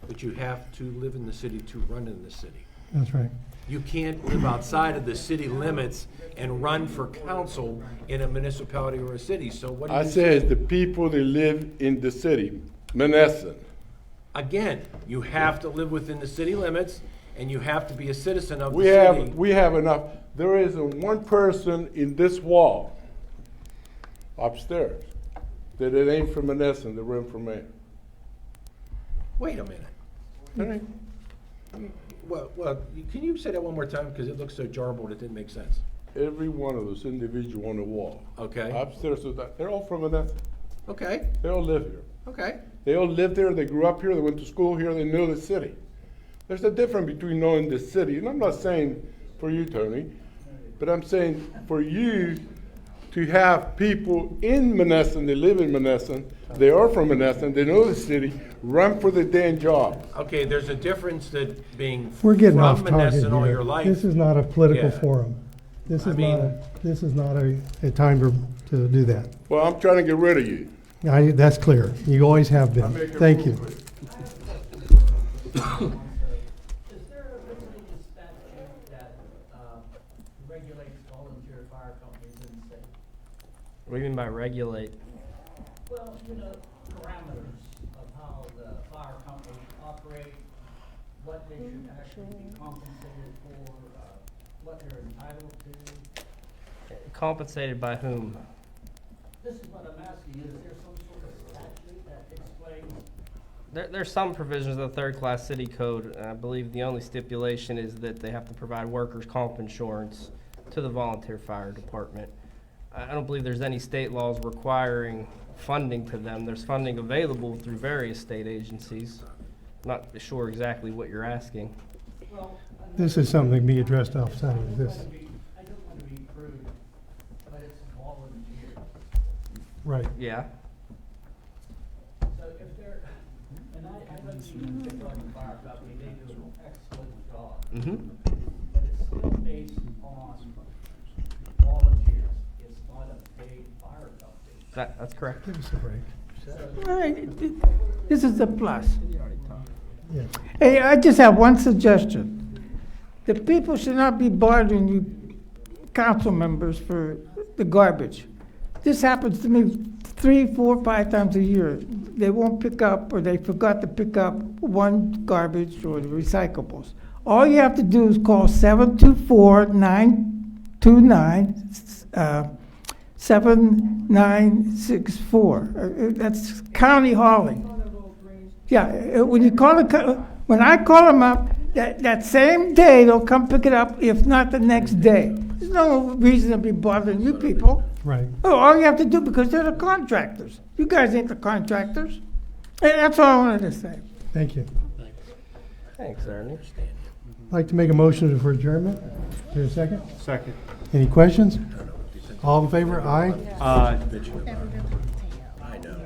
But you have to live in the city to run in the city. That's right. You can't live outside of the city limits and run for council in a municipality or a city, so what do you? I said the people that live in the city, Monessen. Again, you have to live within the city limits, and you have to be a citizen of the We city. have enough. There isn't one person in this wall upstairs that it ain't from Monessen that ran for mayor. Wait a minute. All right. Well, can you say that one more time, because it looks so jarbled, it didn't make sense. Every one of those individuals on the wall. Okay. Upstairs, they're all from Monessen. Okay, They all live here. okay. They all live there, they grew up here, they went to school here, they know the city. There's a difference between knowing the city, and I'm not saying for you, Tony, but I'm saying for you to have people in Monessen, they live in Monessen, they are from Monessen, they know the city, run for the damn job. Okay, there's a difference that being We're getting from off target Monessen all here. your life. This is not a political Yeah. forum. This I is mean- not a time to do that. Well, I'm trying to get rid of you. That's clear. You always have been. Thank you. Is there a Virginia statute that regulates volunteer fire companies in the state? What do you mean by regulate? Well, you know, parameters of how the fire companies operate, what they should actually be compensated for, what they're entitled to. Compensated by whom? This is what I'm asking, is there some sort of statute that explains? There's some provisions of the third-class city code, and I believe the only stipulation is that they have to provide workers' comp insurance to the volunteer fire department. I don't believe there's any state laws requiring funding to them. There's funding available through various state agencies. Not sure exactly what you're asking. Well, This is something to be addressed outside of this. I don't want to be crude, but it's volunteer. Right. Yeah. So if they're, and I don't even pick on the fire company, they do an excellent job. Mm-hmm. But it's still based on volunteers. It's not a paid fire company. That's correct. Give us a break. All right, this is a plus. Yeah. Hey, I just have one suggestion. The people should not be bothering you council members for the garbage. This happens to me 3, 4, 5 times a year. They won't pick up, or they forgot to pick up one garbage or the recyclables. All you have to do is call 724-929-7964. That's County Hauling. Yeah, when I call them up, that same day, they'll come pick it up, if not the next day. There's no reason to be bothering you people. Right. Oh, all you have to do, because they're the contractors. You guys ain't the contractors. And that's all I wanted to say. Thank you. Thanks, Ernie. I'd like to make a motion for adjournment. Is there a second? Second. Any questions? All in favor? Aye. know.